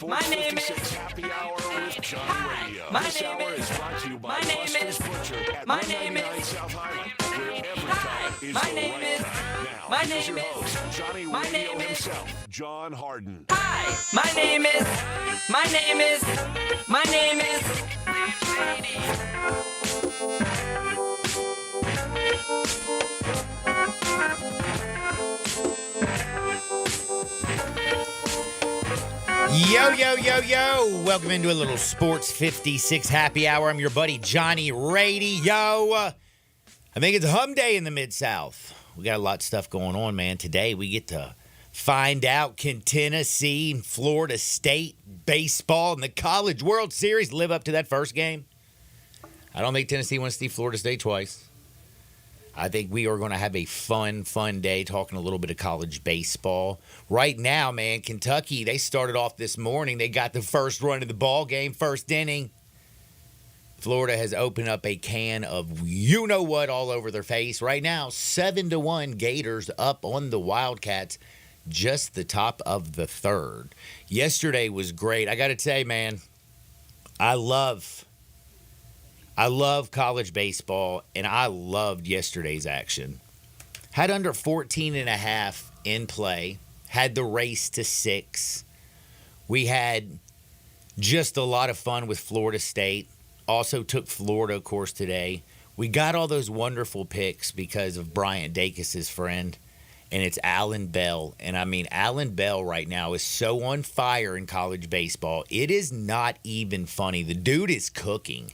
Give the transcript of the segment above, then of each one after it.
My name is Happy Hour with Johnny Radio. This hour is brought to you by Buster's Butcher at 199 South Highland, where every cut is the right cut. Now, here's your host, Johnny Radio himself, John Harden. Hi, my name is Yo, yo, yo, yo. Welcome into a little Sports 56 Happy Hour. I'm your buddy Johnny Radio. I think it's Hum Day in the Mid-South. We got a lot of stuff going on, man. Today we get to find out can Tennessee and Florida State baseball in the College World Series live up to that first game. I don't think Tennessee wants to see Florida State twice. I think we are going to have a fun day talking a little bit of college baseball. Right now, man, Kentucky, they started off this morning. They got the first run of the ball game, first inning. Florida has opened up a can of you-know-what all over their face. Right now, 7-1 Gators up on the Wildcats, just the top of the third. Yesterday was great. I got to say, man, I love college baseball, and I loved yesterday's action. Had under 14.5 in play. Had the race to 6. We had just a lot of fun with Florida State. Also took Florida, of course, today. We got all those wonderful picks because of Bryant Dacus' friend, and it's Alan Bell. And, I mean, Alan Bell right now is so on fire in college baseball. It is not even funny. The dude is cooking.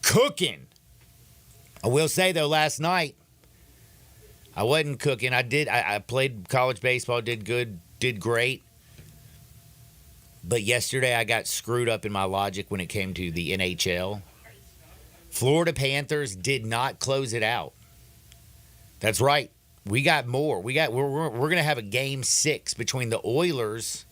I will say, though, last night, I wasn't cooking. I played college baseball, did good, did great. But yesterday I got screwed up in my logic when it came to the NHL. Florida Panthers did not close it out. That's right. We got more. We're going to have a game 6 between the Oilers.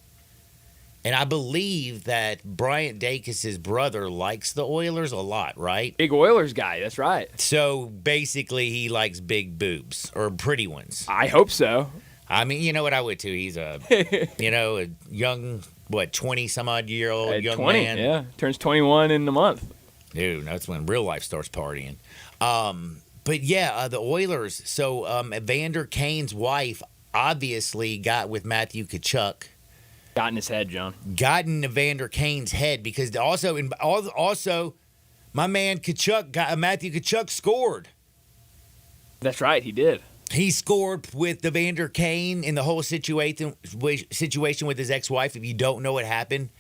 And I believe that Bryant Dacus' brother likes the Oilers a lot, right? Big Oilers guy, that's right. So basically he likes big boobs or pretty ones. I hope so. I mean, you know what I would too. He's a young, 20-some-odd-year-old young 20, man. Yeah, turns 21 in a month. Dude, that's when real life starts partying. But yeah, the Oilers. So Evander Kane's wife obviously got with Matthew Tkachuk. Got in his head, John. Got in Evander Kane's head because also my man Matthew Tkachuk scored. That's right, he did. He scored with Evander Kane in the whole situation with his ex-wife. If you don't know what happened,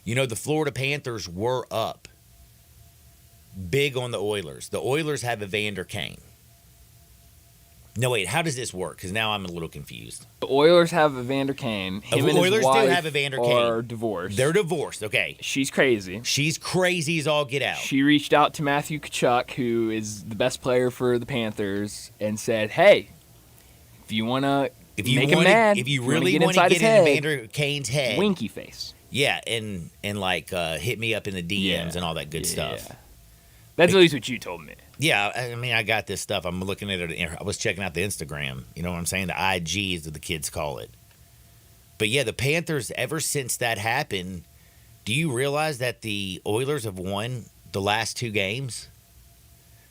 the Florida Panthers were up big on the Oilers. The Oilers have Evander Kane. No, wait, how does this work? Because now I'm a little confused. The Oilers have Evander Kane. Him and Oilers his wife do have Evander Kane. Are divorced. They're divorced, okay. She's crazy. She's crazy as all get out. She reached out to Matthew Tkachuk, who is the best player for the Panthers, and said, hey, if you want to make him mad, if you really want to get in Evander Kane's head. Winky face. Yeah, and hit me up in the DMs and all that good stuff. That's at least what you told me. Yeah, I mean, I got this stuff. I'm looking at it. I was checking out the Instagram. You know what I'm saying? The IGs, as the kids call it. But yeah, the Panthers, ever since that happened, do you realize that the Oilers have won the last 2 games?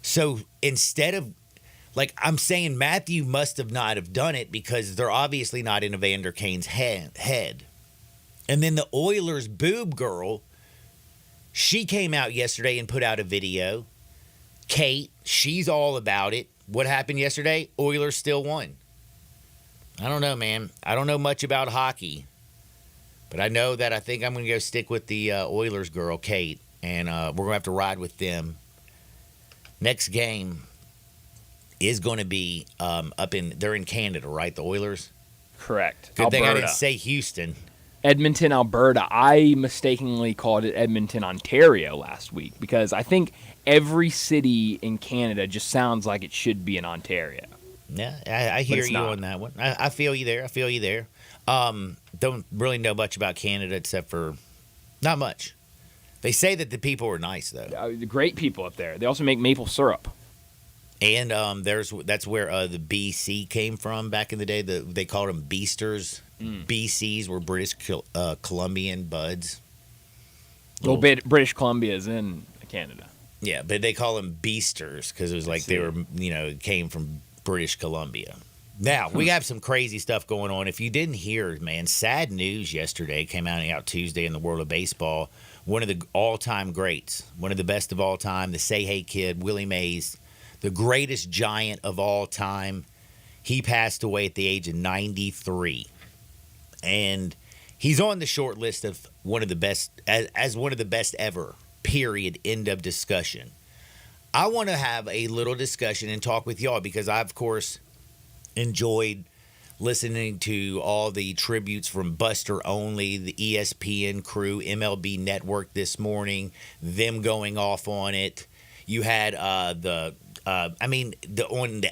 So instead of, I'm saying Matthew must have not have done it because they're obviously not in Evander Kane's head. And then the Oilers boob girl, she came out yesterday and put out a video. Kate, she's all about it. What happened yesterday? Oilers still won. I don't know, man. I don't know much about hockey. But I know that I think I'm going to go stick with the Oilers girl, Kate. And we're going to have to ride with them. Next game is going to be they're in Canada, right? The Oilers? Correct. Good Alberta. thing I didn't say Houston. Edmonton, Alberta. I mistakenly called it Edmonton, Ontario last week because I think every city in Canada just sounds like it should be in Ontario. Yeah, I hear you on that one. I feel you there. Don't really know much about Canada except for not much. They say that the people are nice, though. Great people up there. They also make maple syrup. And that's where the BC came from back in the day. They called them beasters BCs were British Columbian buds. Well, British Columbia is in Canada. Yeah, but they call them beasters because it was like they were, came from British Columbia. Now, we have some crazy stuff going on. If you didn't hear, man, sad news yesterday came out Tuesday in the world of baseball. One of the all-time greats, one of the best of all time, the Say Hey Kid, Willie Mays, the greatest giant of all time. He passed away at the age of 93. And he's on the short list of one of the best, as one of the best ever, period, end of discussion. I want to have a little discussion and talk with y'all because I, of course, enjoyed listening to all the tributes from Buster Only, the ESPN crew, MLB Network this morning, them going off on it. You had on the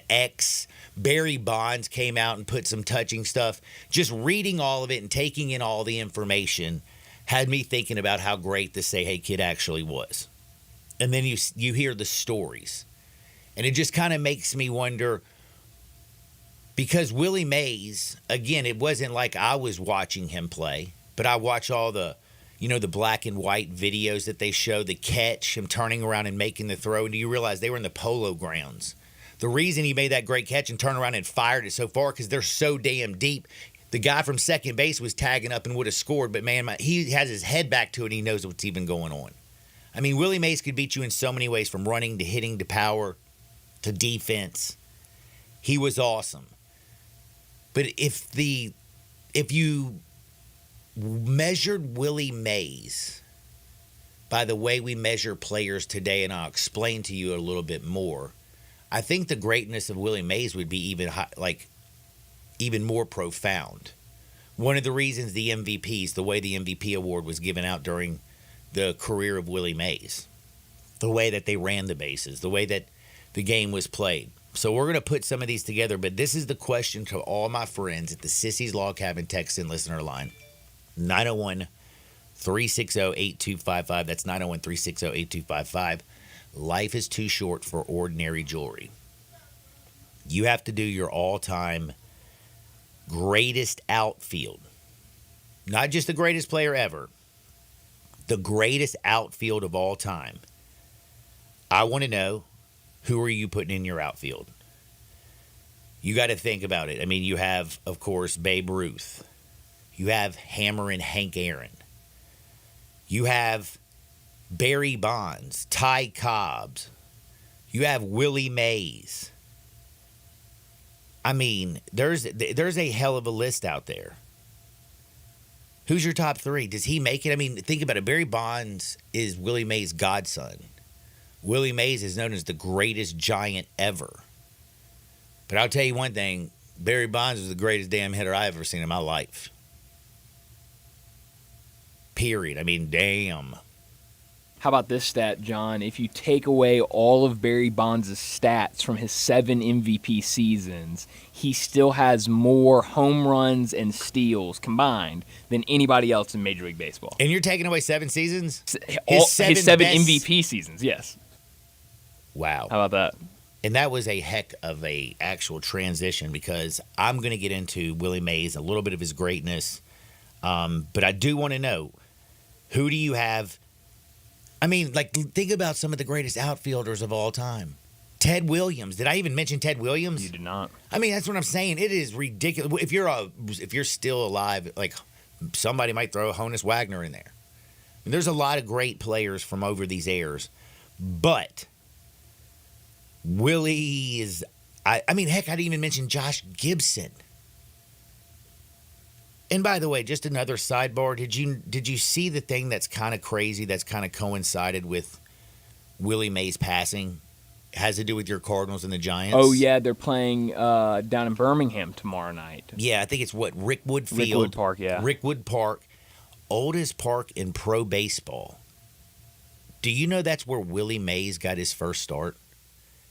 X, Barry Bonds came out and put some touching stuff. Just reading all of it and taking in all the information had me thinking about how great the Say Hey Kid actually was. And then you hear the stories. And it just kind of makes me wonder, because Willie Mays, again, it wasn't like I was watching him play, but I watch all the, the black and white videos that they show, the catch, him turning around and making the throw. And do you realize they were in the Polo Grounds? The reason he made that great catch and turned around and fired it so far because they're so damn deep. The guy from second base was tagging up and would have scored, but man, he has his head back to it and he knows what's even going on. I mean, Willie Mays could beat you in so many ways, from running to hitting to power to defense. He was awesome. But if you measured Willie Mays by the way we measure players today, and I'll explain to you a little bit more, I think the greatness of Willie Mays would be even more profound. One of the reasons the MVPs, the way the MVP award was given out during the career of Willie Mays, the way that they ran the bases, the way that the game was played. So we're going to put some of these together, but this is the question to all my friends at the Sissy's Log Cabin text and listener line. 901-360-8255. That's 901-360-8255. Life is too short for ordinary jewelry. You have to do your all-time greatest outfield. Not just the greatest player ever. The greatest outfield of all time. I want to know, who are you putting in your outfield? You got to think about it. I mean, you have, of course, Babe Ruth. You have Hammerin' Hank Aaron. You have Barry Bonds, Ty Cobb. You have Willie Mays. I mean, there's a hell of a list out there. Who's your top three? Does he make it? I mean, think about it. Barry Bonds is Willie Mays' godson. Willie Mays is known as the greatest giant ever. But I'll tell you one thing. Barry Bonds was the greatest damn hitter I've ever seen in my life. Period. I mean, damn. How about this stat, John? If you take away all of Barry Bonds' stats from his 7 MVP seasons, he still has more home runs and steals combined than anybody else in Major League Baseball. And you're taking away 7 seasons? His seven MVP seasons, yes. Wow. How about that? And that was a heck of a actual transition, because I'm going to get into Willie Mays, a little bit of his greatness. But I do want to know, who do you have? I mean, think about some of the greatest outfielders of all time. Ted Williams. Did I even mention Ted Williams? You did not. I mean, that's what I'm saying. It is ridiculous. If you're still alive, somebody might throw Honus Wagner in there. There's a lot of great players from over these eras, but Willie is. I mean, heck, I didn't even mention Josh Gibson. And by the way, just another sidebar, did you see the thing that's kind of crazy, that's kind of coincided with Willie Mays passing? It has to do with your Cardinals and the Giants. Oh, yeah, they're playing down in Birmingham tomorrow night. Yeah, I think it's Rickwood Field. Rickwood Park, yeah. Rickwood Park, oldest park in pro baseball. Do you know that's where Willie Mays got his first start?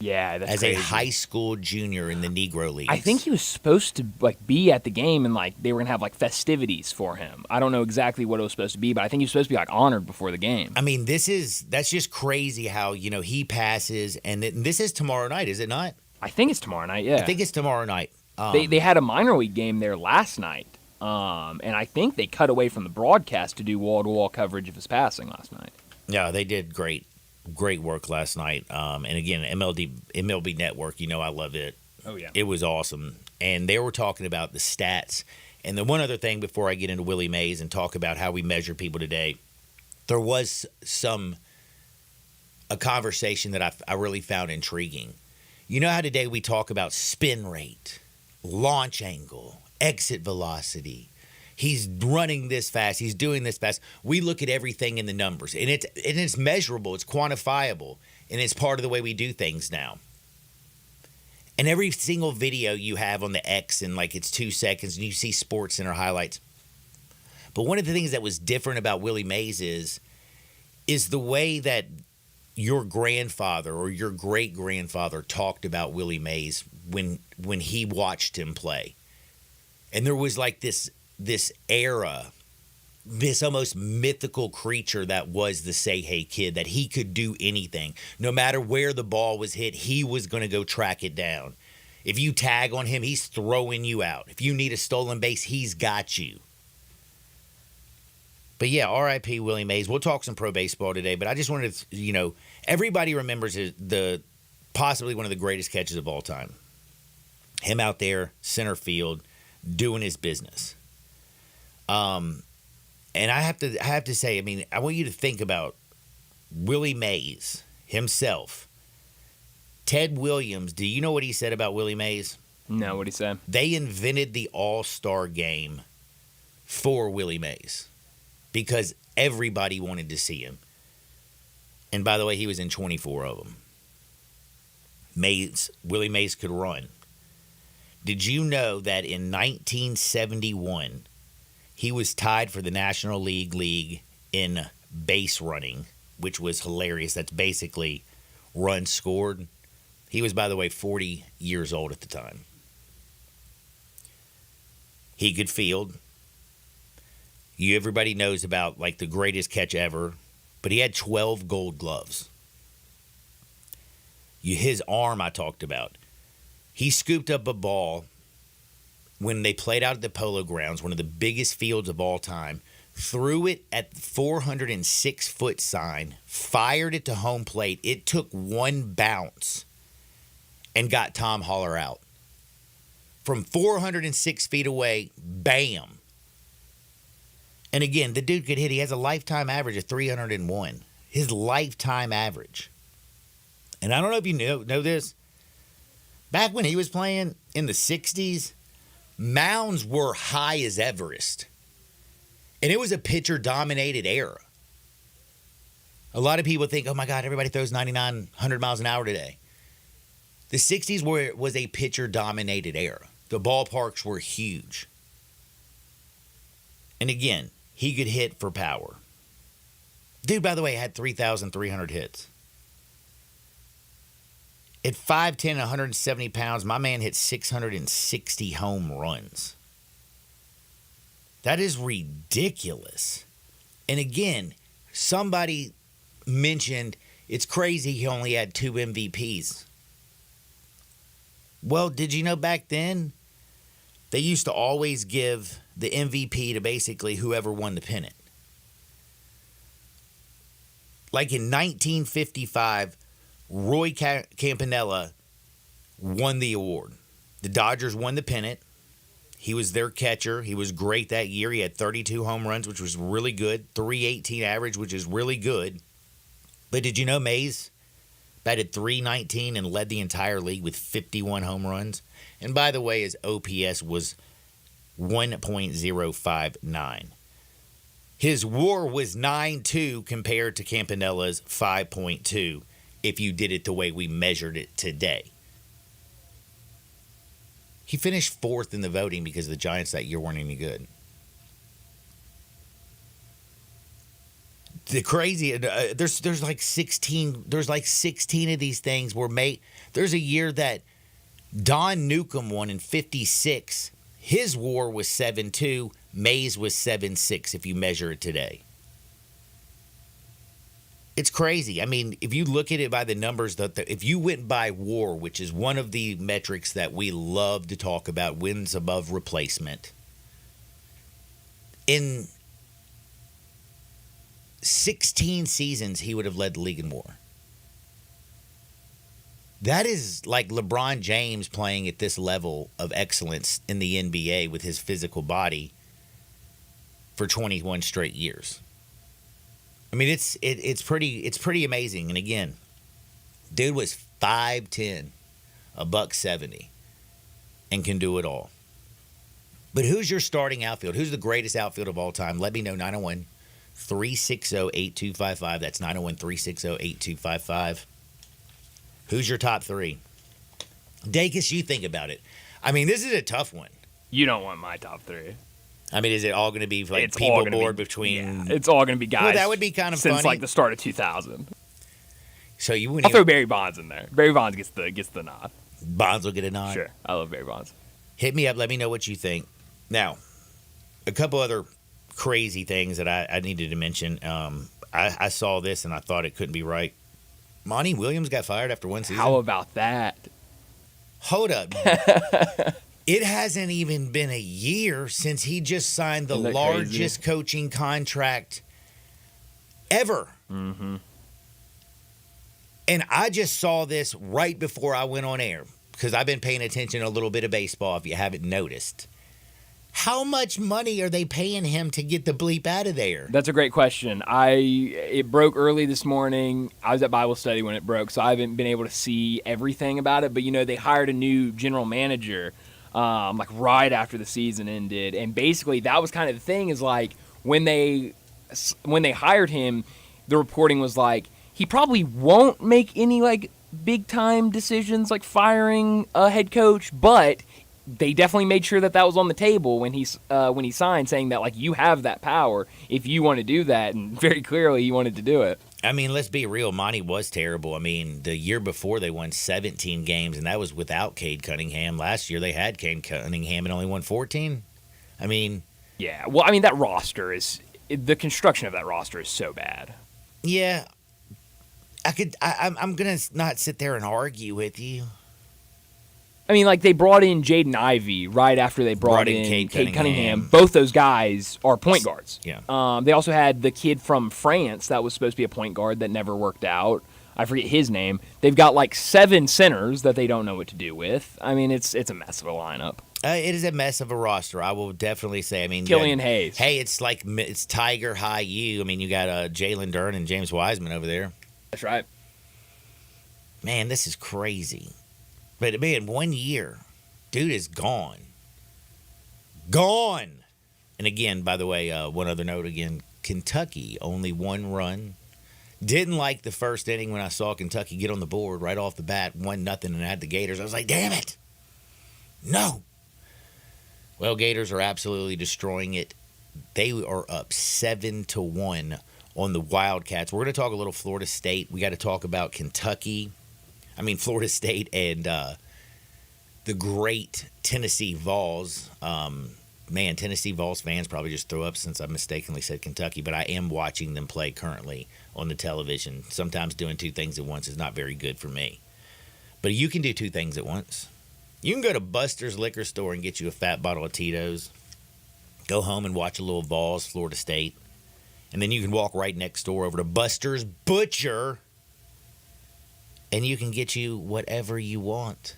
Yeah, that's as crazy. A high school junior in the Negro Leagues. I think he was supposed to be at the game, and they were gonna have festivities for him. I don't know exactly what it was supposed to be, but I think he was supposed to be honored before the game. I mean, that's just crazy how he passes, and this is tomorrow night, is it not? I think it's tomorrow night. Yeah, I think it's tomorrow night. They had a minor league game there last night. And I think they cut away from the broadcast to do wall-to-wall coverage of his passing last night. Yeah, they did great work last night. And again, MLB Network, I love it. Oh, yeah. It was awesome. And they were talking about the stats. And the one other thing before I get into Willie Mays and talk about how we measure people today, there was a conversation that I really found intriguing. You know how today we talk about spin rate, launch angle, exit velocity. He's running this fast. He's doing this fast. We look at everything in the numbers, and it's measurable. It's quantifiable, and it's part of the way we do things now. And every single video you have on the X, and like it's 2 seconds, and you see Sports Center highlights. But one of the things that was different about Willie Mays is the way that your grandfather or your great-grandfather talked about Willie Mays when he watched him play. And there was like this era, this almost mythical creature that was the Say Hey Kid, that he could do anything. No matter where the ball was hit, he was going to go track it down. If you tag on him, he's throwing you out. If you need a stolen base, he's got you. But yeah, R.I.P. Willie Mays. We'll talk some pro baseball today, but I just wanted to, everybody remembers possibly one of the greatest catches of all time. Him out there, center field, doing his business. And I have to say, I want you to think about Willie Mays himself. Ted Williams, do you know what he said about Willie Mays? No, what'd he say? They invented the All-Star game for Willie Mays because everybody wanted to see him. And by the way, he was in 24 of them. Willie Mays could run. Did you know that in 1971, he was tied for the National League in base running, which was hilarious. That's basically runs scored. He was, by the way, 40 years old at the time. He could field. Everybody knows about like the greatest catch ever, but he had 12 gold gloves. His arm I talked about. He scooped up a ball when they played out at the Polo Grounds, one of the biggest fields of all time, threw it at the 406-foot sign, fired it to home plate. It took one bounce and got Tom Haller out. From 406 feet away, bam. And again, the dude could hit. He has a lifetime average of 301. His lifetime average. And I don't know if you know this. Back when he was playing in the 60s, mounds were high as Everest. And it was a pitcher-dominated era. A lot of people think, oh my God, everybody throws 99, 100 miles an hour today. The 60s was a pitcher-dominated era. The ballparks were huge. And again, he could hit for power. Dude, by the way, had 3,300 hits. At 5'10", 170 pounds, my man hit 660 home runs. That is ridiculous. And again, somebody mentioned it's crazy he only had 2 MVPs. Well, did you know back then they used to always give the MVP to basically whoever won the pennant? Like in 1955, Roy Campanella won the award. The Dodgers won the pennant. He was their catcher. He was great that year. He had 32 home runs, which was really good. 318 average, which is really good. But did you know Mays batted .319 and led the entire league with 51 home runs? And by the way, his OPS was 1.059. His WAR was 9.2 compared to Campanella's 5.2 if you did it the way we measured it today. He finished 4th in the voting because the Giants that year weren't any good. The crazy, there's like 16 of these things were made. There's a year that Don Newcomb won in 56. His WAR was 7.2. Mays was 7.6 if you measure it today. It's crazy. I mean, if you look at it by the numbers, if you went by WAR, which is one of the metrics that we love to talk about, wins above replacement, In 16 seasons, he would have led the league in WAR. That is like LeBron James playing at this level of excellence in the NBA with his physical body for 21 straight years. I mean, it's pretty amazing. And again, dude was 5'10", $170, and can do it all. But who's your starting outfield? Who's the greatest outfield of all time? Let me know. 901-360-8255. That's 901-360-8255. Who's your top three? Dacus, you think about it. I mean, this is a tough one. You don't want my top three. I mean, is it all going to be like It's all people gonna board be- between? Yeah, it's all going to be guys. Well, that would be kind of since funny. like the start of 2000. So you wouldn't I'll throw even, Barry Bonds in there. Barry Bonds gets the nod. Bonds will get a nod. Sure, I love Barry Bonds. Hit me up. Let me know what you think. Now, a couple other crazy things that I needed to mention. I saw this and I thought it couldn't be right. Monty Williams got fired after one season. How about that? Hold up. It hasn't even been a year since he just signed the Isn't that largest coaching contract ever. Mm-hmm. And I just saw this right before I went on air because I've been paying attention to a little bit of baseball, if you haven't noticed. How much money are they paying him to get the bleep out of there? That's a great question. It broke early this morning. I was at Bible study when it broke, so I haven't been able to see everything about it. But they hired a new general manager, like right after the season ended, and basically that was kind of the thing. Is like when they hired him, the reporting was like he probably won't make any like big time decisions like firing a head coach, but they definitely made sure that was on the table when he signed, saying that like you have that power if you want to do that, and very clearly he wanted to do it. I mean, let's be real. Monty was terrible. I mean, the year before they won 17 games, and that was without Cade Cunningham. Last year they had Cade Cunningham and only won 14. I mean, Yeah, well, I mean that roster the construction of that roster is so bad. yeah, I'm gonna not sit there and argue with you. I mean, like they brought in Jaden Ivey right after they brought in Cade Cade Cunningham. Cunningham. Both those guys are point guards. Yeah. They also had the kid from France that was supposed to be a point guard that never worked out. I forget his name. They've got like 7 centers that they don't know what to do with. I mean, it's a mess of a lineup. It is a mess of a roster. I will definitely say. I mean, Killian Hayes. Hey, it's like it's Tiger High U. I mean, you got Jalen Duren and James Wiseman over there. That's right. Man, this is crazy. But man, 1 year, dude is gone. Gone. And again, by the way, one other note again, Kentucky only 1 run. Didn't like the first inning when I saw Kentucky get on the board right off the bat, 1-0, and had the Gators. I was like, damn it. No. Well, Gators are absolutely destroying it. They are up 7-1 on the Wildcats. We're going to talk a little Florida State. We got to talk about Florida State and the great Tennessee Vols. Tennessee Vols fans probably just threw up since I mistakenly said Kentucky, but I am watching them play currently on the television. Sometimes doing 2 things at once is not very good for me. But you can do 2 things at once. You can go to Buster's Liquor Store and get you a fat bottle of Tito's. Go home and watch a little Vols, Florida State. And then you can walk right next door over to Buster's Butcher, and you can get you whatever you want.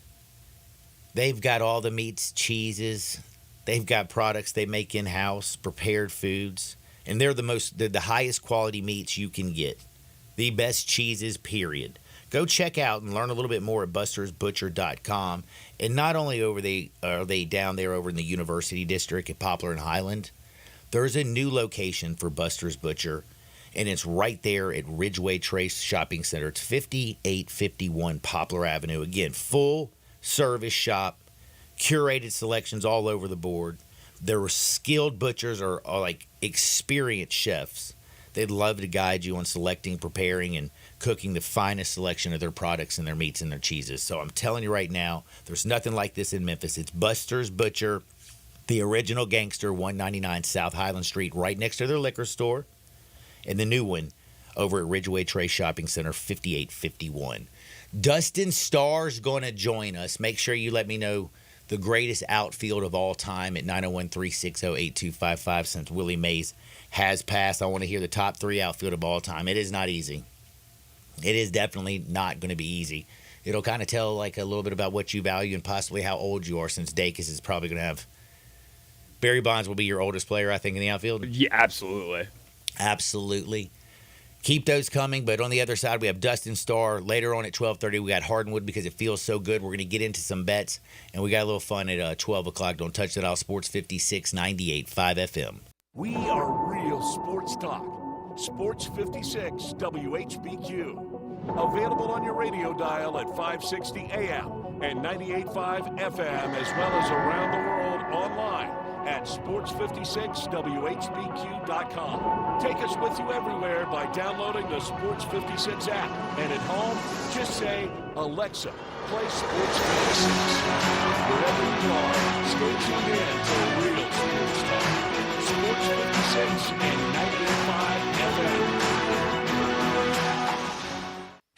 They've got all the meats, cheeses. They've got products they make in-house, prepared foods. And they're the highest quality meats you can get. The best cheeses, period. Go check out and learn a little bit more at bustersbutcher.com. And not only are they down there over in the University District at Poplar and Highland, there's a new location for Buster's Butcher, and it's right there at Ridgeway Trace Shopping Center. It's 5851 Poplar Avenue. Again, full service shop, curated selections all over the board. Their skilled butchers are like experienced chefs. They'd love to guide you on selecting, preparing, and cooking the finest selection of their products and their meats and their cheeses. So I'm telling you right now, there's nothing like this in Memphis. It's Buster's Butcher, the original gangster, 199 South Highland Street, right next to their liquor store. And the new one over at Ridgeway Trace Shopping Center, 5851. Dustin Starr's going to join us. Make sure you let me know the greatest outfield of all time at 901-360-8255 since Willie Mays has passed. I want to hear the top 3 outfield of all time. It is not easy. It is definitely not going to be easy. It'll kind of tell like a little bit about what you value and possibly how old you are, since Dacus is probably going to have Barry Bonds will be your oldest player, I think, in the outfield. Yeah, absolutely. Absolutely. Keep those coming. But on the other side, we have Dustin Starr. Later on at 12:30, we got Hardwood because it feels so good. We're going to get into some bets, and we got a little fun at 12 o'clock. Don't touch that all. Sports 56, 98.5 FM. We are real sports talk. Sports 56 WHBQ. Available on your radio dial at 560 AM and 98.5 FM, as well as around the world online at sports56whbq.com. Take us with you everywhere by downloading the Sports 56 app. And at home, just say, Alexa, play Sports 56. Wherever you are, stay tuned in to real sports talk. Sports 56 and 98.5 FM.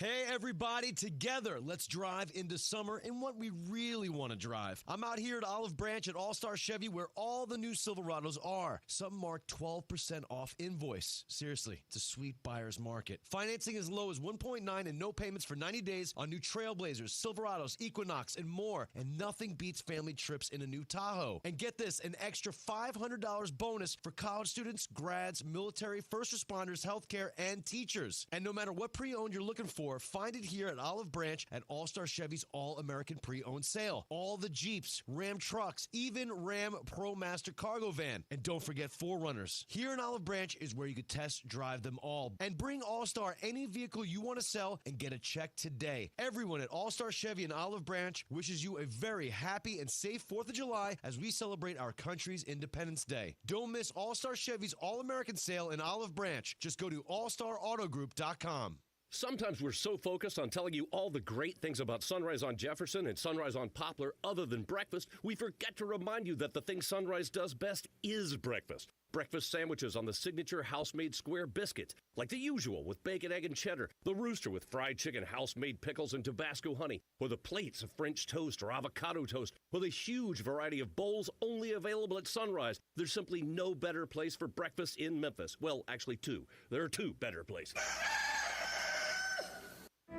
Hey everybody, together, let's drive into summer in what we really want to drive. I'm out here at Olive Branch at All-Star Chevy where all the new Silverados are. Some mark 12% off invoice. Seriously, it's a sweet buyer's market. Financing as low as 1.9 and no payments for 90 days on new Trailblazers, Silverados, Equinox, and more. And nothing beats family trips in a new Tahoe. And get this, an extra $500 bonus for college students, grads, military, first responders, healthcare, and teachers. And no matter what pre-owned you're looking for, find it here at Olive Branch at All-Star Chevy's All-American Pre-Owned Sale. All the Jeeps, Ram trucks, even Ram ProMaster cargo van. And don't forget 4Runners. Here in Olive Branch is where you could test drive them all. And bring All-Star any vehicle you want to sell and get a check today. Everyone at All-Star Chevy in Olive Branch wishes you a very happy and safe 4th of July as we celebrate our country's Independence Day. Don't miss All-Star Chevy's All-American Sale in Olive Branch. Just go to allstarautogroup.com. Sometimes we're so focused on telling you all the great things about Sunrise on Jefferson and Sunrise on Poplar other than breakfast, we forget to remind you that the thing Sunrise does best is breakfast. Breakfast sandwiches on the signature house-made square biscuit, like the usual with bacon, egg, and cheddar, the rooster with fried chicken, house-made pickles, and Tabasco honey, or the plates of French toast or avocado toast, with a huge variety of bowls only available at Sunrise. There's simply no better place for breakfast in Memphis. Well, actually two. There are two better places.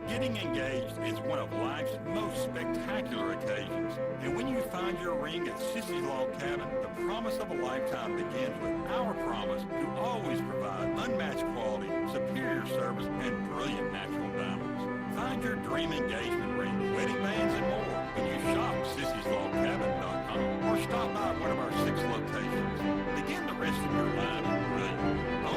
Getting engaged is one of life's most spectacular occasions. And when you find your ring at Sissy's Log Cabin, the promise of a lifetime begins with our promise to always provide unmatched quality, superior service, and brilliant natural diamonds. Find your dream engagement ring, wedding bands, and more when you shop Sissy'sLogCabin.com or stop by one of our 6 locations. Begin the rest of your life brilliant.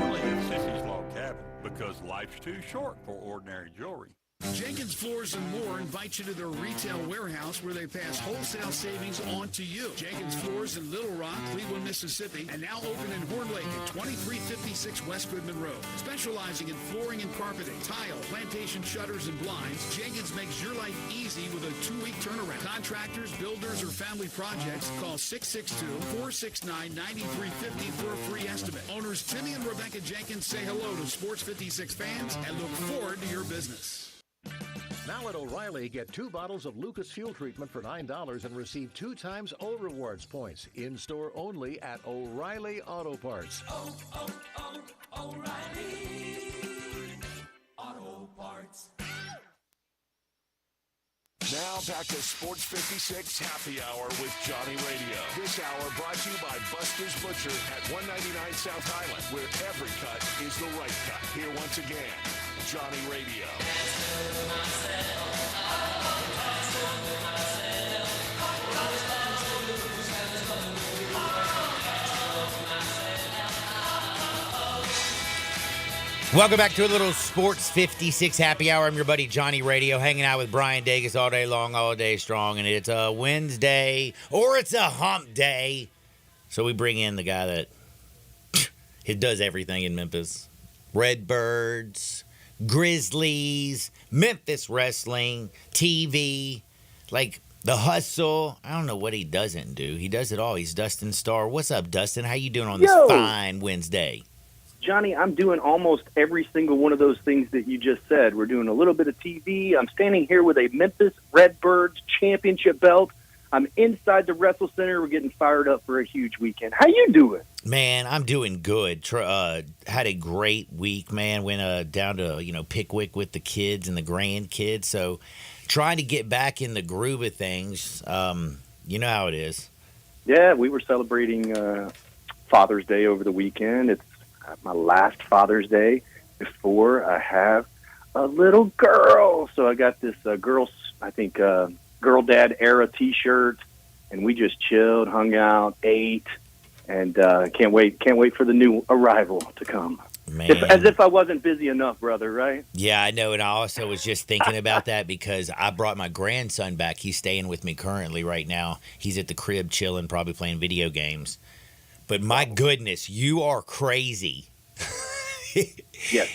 Only at Sissy's Log Cabin, because life's too short for ordinary jewelry. Jenkins Floors and More invites you to their retail warehouse where they pass wholesale savings on to you. Jenkins Floors in Little Rock, Cleveland, Mississippi, and now open in Horn Lake at 2356 West Goodman Road. Specializing in flooring and carpeting, tile, plantation shutters, and blinds, Jenkins makes your life easy with a 2-week turnaround. Contractors, builders, or family projects, call 662-469-9350 for a free estimate. Owners Timmy and Rebecca Jenkins say hello to Sports 56 fans and look forward to your business. Now at O'Reilly, get 2 bottles of Lucas Fuel Treatment for $9 and receive 2 times O Rewards points. In-store only at O'Reilly Auto Parts. O'Reilly Auto Parts. Now back to Sports 56 Happy Hour with Johnny Radio. This hour brought to you by Buster's Butcher at 199 South Highland, where every cut is the right cut. Here once again, Johnny Radio. Welcome back to a little Sports 56 Happy Hour. I'm your buddy Johnny Radio, hanging out with Brian Dacus all day long, all day strong. And it's a Wednesday, or it's a hump day. So we bring in the guy that it does everything in Memphis. Redbirds, Grizzlies, Memphis wrestling, TV, like the hustle. I don't know what he doesn't do. He does it all. He's Dustin Starr. What's up, Dustin? How you doing on this fine Wednesday? Johnny, I'm doing almost every single one of those things that you just said. We're doing a little bit of TV. I'm standing here with a Memphis Redbirds championship belt. I'm inside the Wrestle Center. We're getting fired up for a huge weekend. How you doing? Man, I'm doing good. Had a great week, man. Went down to Pickwick with the kids and the grandkids. So trying to get back in the groove of things. You know how it is. Yeah, we were celebrating Father's Day over the weekend. It's my last Father's Day before I have a little girl. So I got this girl dad era T-shirt, and we just chilled, hung out, ate, and can't wait for the new arrival to come. Man. As if I wasn't busy enough, brother, right? Yeah, I know, and I also was just thinking about that because I brought my grandson back. He's staying with me currently right now. He's at the crib chilling, probably playing video games. But my goodness, you are crazy. Yes.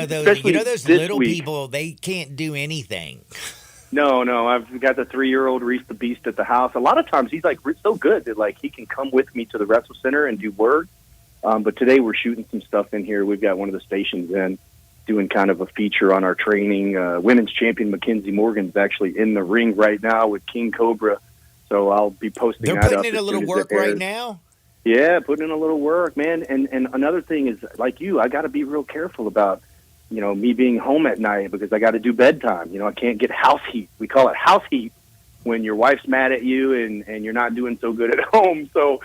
Those little people, they can't do anything. No, I've got the 3-year-old Reese the Beast at the house. A lot of times he's so good that he can come with me to the Wrestle Center and do work. But today we're shooting some stuff in here. We've got one of the stations in doing kind of a feature on our training. Women's champion Mackenzie Morgan's actually in the ring right now with King Cobra. So I'll be posting that up. They're putting in a little work right now? Yeah, putting in a little work, man. And another thing is, like you, I got to be real careful about, me being home at night because I got to do bedtime. I can't get house heat. We call it house heat when your wife's mad at you and you're not doing so good at home. So,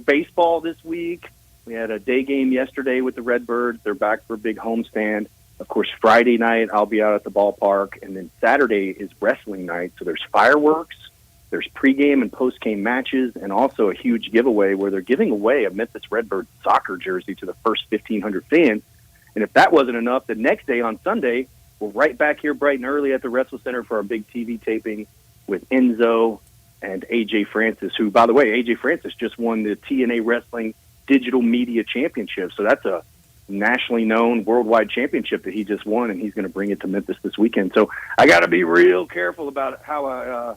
baseball this week. We had a day game yesterday with the Redbirds. They're back for a big homestand. Of course, Friday night, I'll be out at the ballpark. And then Saturday is wrestling night. So there's fireworks, there's pregame and postgame matches, and also a huge giveaway where they're giving away a Memphis Redbirds soccer jersey to the first 1,500 fans. And if that wasn't enough, the next day on Sunday, we're right back here bright and early at the Wrestle Center for our big TV taping with Enzo and AJ Francis, who, by the way, AJ Francis just won the TNA Wrestling Digital Media Championship. So that's a nationally known worldwide championship that he just won, and he's going to bring it to Memphis this weekend. So I got to be real careful about how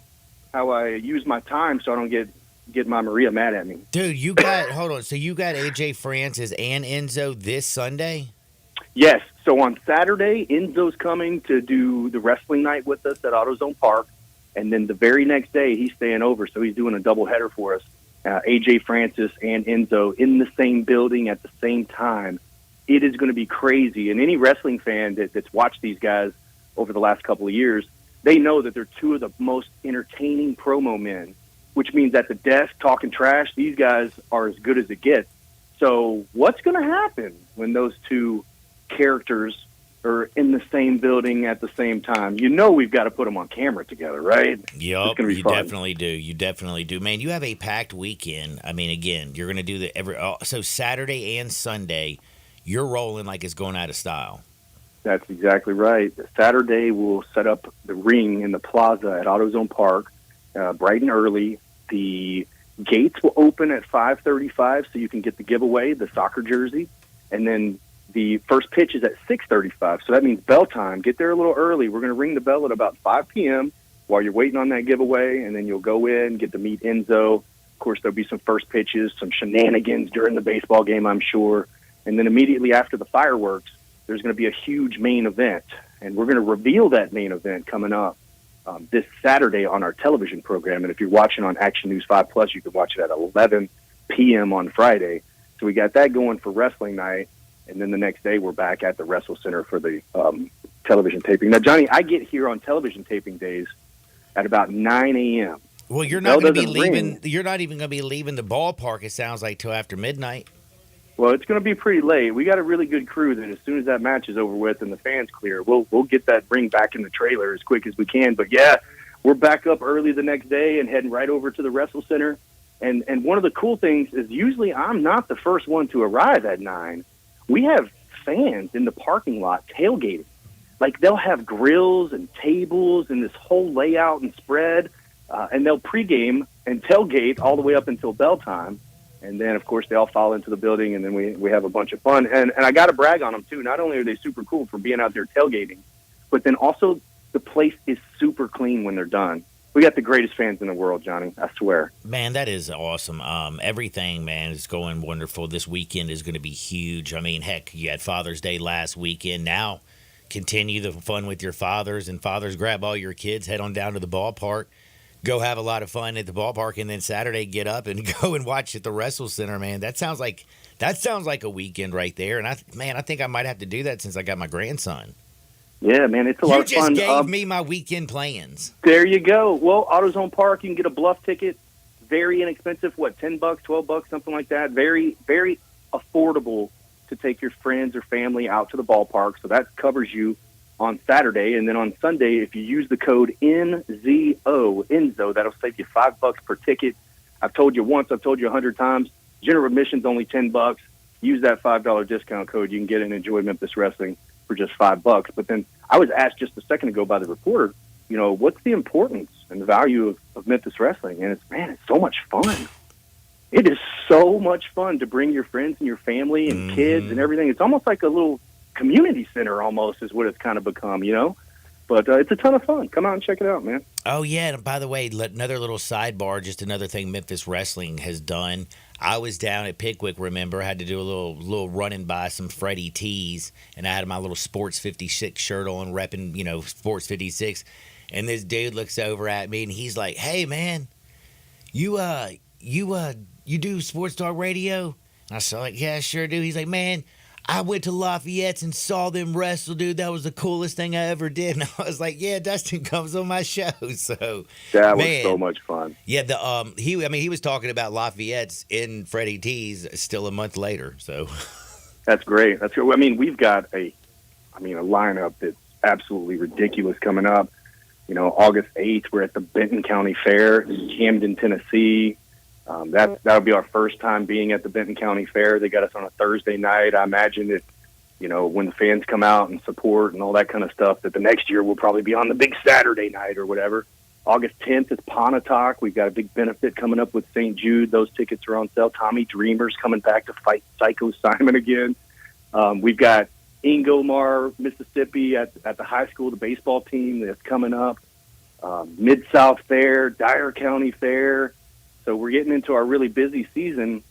I use my time so I don't get my Maria mad at me. Dude, you got hold on. So you got AJ Francis and Enzo this Sunday? Yes. So on Saturday, Enzo's coming to do the wrestling night with us at AutoZone Park, and then the very next day he's staying over, so he's doing a doubleheader for us. AJ Francis and Enzo in the same building at the same time. It is going to be crazy. And any wrestling fan that's watched these guys over the last couple of years, they know that they're two of the most entertaining promo men, which means at the desk talking trash, these guys are as good as it gets. So what's going to happen when those two characters are in the same building at the same time? We've got to put them on camera together, right? Yup, you definitely do. You definitely do. Man, you have a packed weekend. I mean, again, you're going to do so Saturday and Sunday, you're rolling like it's going out of style. That's exactly right. Saturday, we'll set up the ring in the plaza at AutoZone Park bright and early. The gates will open at 5:35 so you can get the giveaway, the soccer jersey. And then the first pitch is at 6:35, so that means bell time. Get there a little early. We're going to ring the bell at about 5 p.m. while you're waiting on that giveaway, and then you'll go in, get to meet Enzo. Of course, there'll be some first pitches, some shenanigans during the baseball game, I'm sure. And then immediately after the fireworks, there's going to be a huge main event, and we're going to reveal that main event coming up this Saturday on our television program. And if you're watching on Action News 5 Plus, you can watch it at 11 p.m. on Friday. So we got that going for wrestling night. And then the next day, we're back at the Wrestle Center for the television taping. Now, Johnny, I get here on television taping days at about 9 a.m. Well, you're not going to be leaving. You're not even going to be leaving the ballpark. It sounds like till after midnight. Well, it's going to be pretty late. We got a really good crew that as soon as that match is over with and the fans clear, we'll get that ring back in the trailer as quick as we can. But yeah, we're back up early the next day and heading right over to the Wrestle Center. And one of the cool things is usually I'm not the first one to arrive at 9. We have fans in the parking lot tailgating. Like, they'll have grills and tables and this whole layout and spread, and they'll pregame and tailgate all the way up until bell time. And then, of course, they all fall into the building, and then we have a bunch of fun. And I got to brag on them, too. Not only are they super cool for being out there tailgating, but then also the place is super clean when they're done. We got the greatest fans in the world, Johnny. I swear. Man, that is awesome. Everything, man, is going wonderful. This weekend is going to be huge. I mean, heck, you had Father's Day last weekend. Now, continue the fun with your fathers, and fathers, grab all your kids, head on down to the ballpark. go have a lot of fun at the ballpark, and then Saturday get up and go and watch at the Wrestle Center. Man, that sounds like a weekend right there. And I think I might have to do that since I got my grandson. Yeah, man, it's a lot of fun. You just gave me my weekend plans. There you go. Well, AutoZone Park, you can get a Bluff ticket. Very inexpensive. What, $10, $12, something like that. Very, very affordable to take your friends or family out to the ballpark. So that covers you on Saturday. And then on Sunday, if you use the code NZO, that'll save you $5 per ticket. I've told you once, I've told you 100 times. General admission's only $10. Use that $5 discount code. You can get and enjoy Memphis Wrestling for just $5. But then I was asked just a second ago by the reporter, what's the importance and the value of Memphis Wrestling? And it's so much fun. It is so much fun to bring your friends and your family and kids and everything. It's almost like a little community center almost is what it's kind of become, But it's a ton of fun. Come out and check it out, man. Oh, yeah. And by the way, another little sidebar, just another thing Memphis Wrestling has done. I was down at Pickwick, remember? I had to do a little running by some Freddie T's, and I had my little Sports 56 shirt on, repping, Sports 56. And this dude looks over at me, and he's like, "Hey, man, you do Sports Talk Radio?" And I was like, "Yeah, I sure do." He's like, "Man, I went to Lafayette's and saw them wrestle, dude. That was the coolest thing I ever did." And I was like, "Yeah, Dustin comes on my show." So that was so much fun. Yeah, he was talking about Lafayette's in Freddie T's still a month later. So that's great. That's good. I mean, we've got a lineup that's absolutely ridiculous coming up. August 8th, we're at the Benton County Fair in Camden, Tennessee. That'll be our first time being at the Benton County Fair. They got us on a Thursday night. I imagine that, when the fans come out and support and all that kind of stuff, that the next year we'll probably be on the big Saturday night or whatever. August 10th is Pontotoc. We've got a big benefit coming up with St. Jude. Those tickets are on sale. Tommy Dreamer's coming back to fight Psycho Simon again. We've got Ingomar, Mississippi at the high school, the baseball team that's coming up. Mid-South Fair, Dyer County Fair. So we're getting into our really busy season.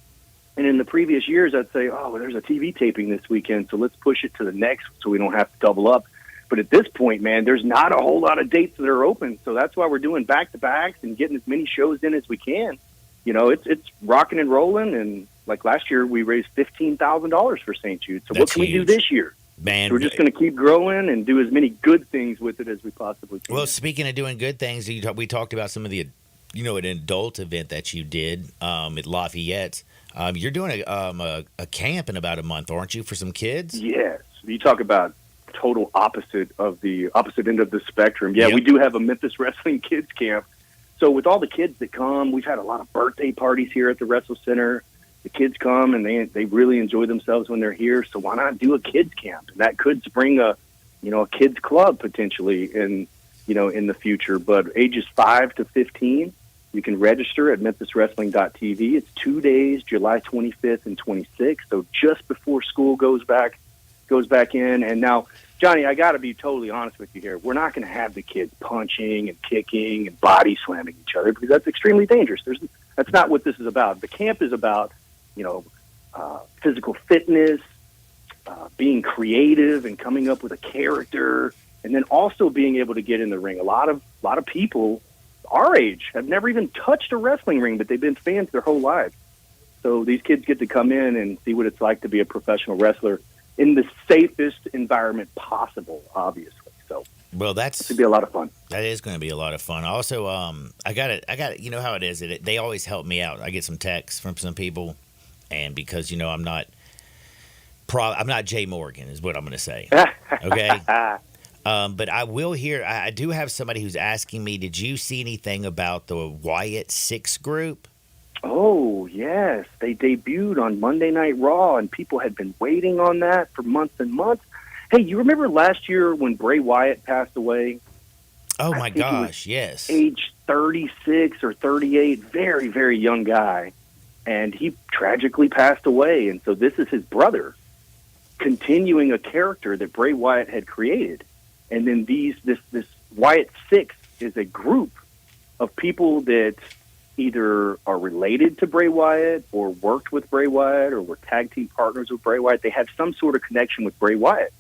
And in the previous years, I'd say, there's a TV taping this weekend, so let's push it to the next so we don't have to double up. But at this point, man, there's not a whole lot of dates that are open. So that's why we're doing back-to-backs and getting as many shows in as we can. It's rocking and rolling. And like last year, we raised $15,000 for St. Jude. So what can we do this year? Man, we're just going to keep growing and do as many good things with it as we possibly can. Well, speaking of doing good things, we talked about some of the, an adult event that you did at Lafayette. You're doing a camp in about a month, aren't you, for some kids? Yes. You talk about total opposite end of the spectrum. Yeah, Yep. We do have a Memphis Wrestling Kids Camp. So with all the kids that come, we've had a lot of birthday parties here at the Wrestle Center. The kids come and they really enjoy themselves when they're here. So why not do a kids camp? And that could spring a kids club potentially in the future. But ages 5 to 15, you can register at memphiswrestling.tv. It's 2 days, July 25th and 26th. So just before school goes back in. And now, Johnny, I got to be totally honest with you here. We're not going to have the kids punching and kicking and body slamming each other because that's extremely dangerous. That's not what this is about. The camp is about physical fitness, being creative and coming up with a character, and then also being able to get in the ring. A lot of people our age have never even touched a wrestling ring, but they've been fans their whole lives. So these kids get to come in and see what it's like to be a professional wrestler in the safest environment possible, obviously. So well, it's going to be a lot of fun. That is going to be a lot of fun. Also, I got it. You know how it is. They always help me out. I get some texts from some people. And because, I'm not Jay Morgan is what I'm going to say. Okay. But I will hear, I do have somebody who's asking me, did you see anything about the Wyatt 6 group? Oh, yes. They debuted on Monday Night Raw, and people had been waiting on that for months and months. Hey, you remember last year when Bray Wyatt passed away? Oh, my gosh, yes. Age 36 or 38, very, very young guy. And he tragically passed away. And so this is his brother continuing a character that Bray Wyatt had created. And then this Wyatt 6 is a group of people that either are related to Bray Wyatt or worked with Bray Wyatt or were tag team partners with Bray Wyatt. They have some sort of connection with Bray Wyatt.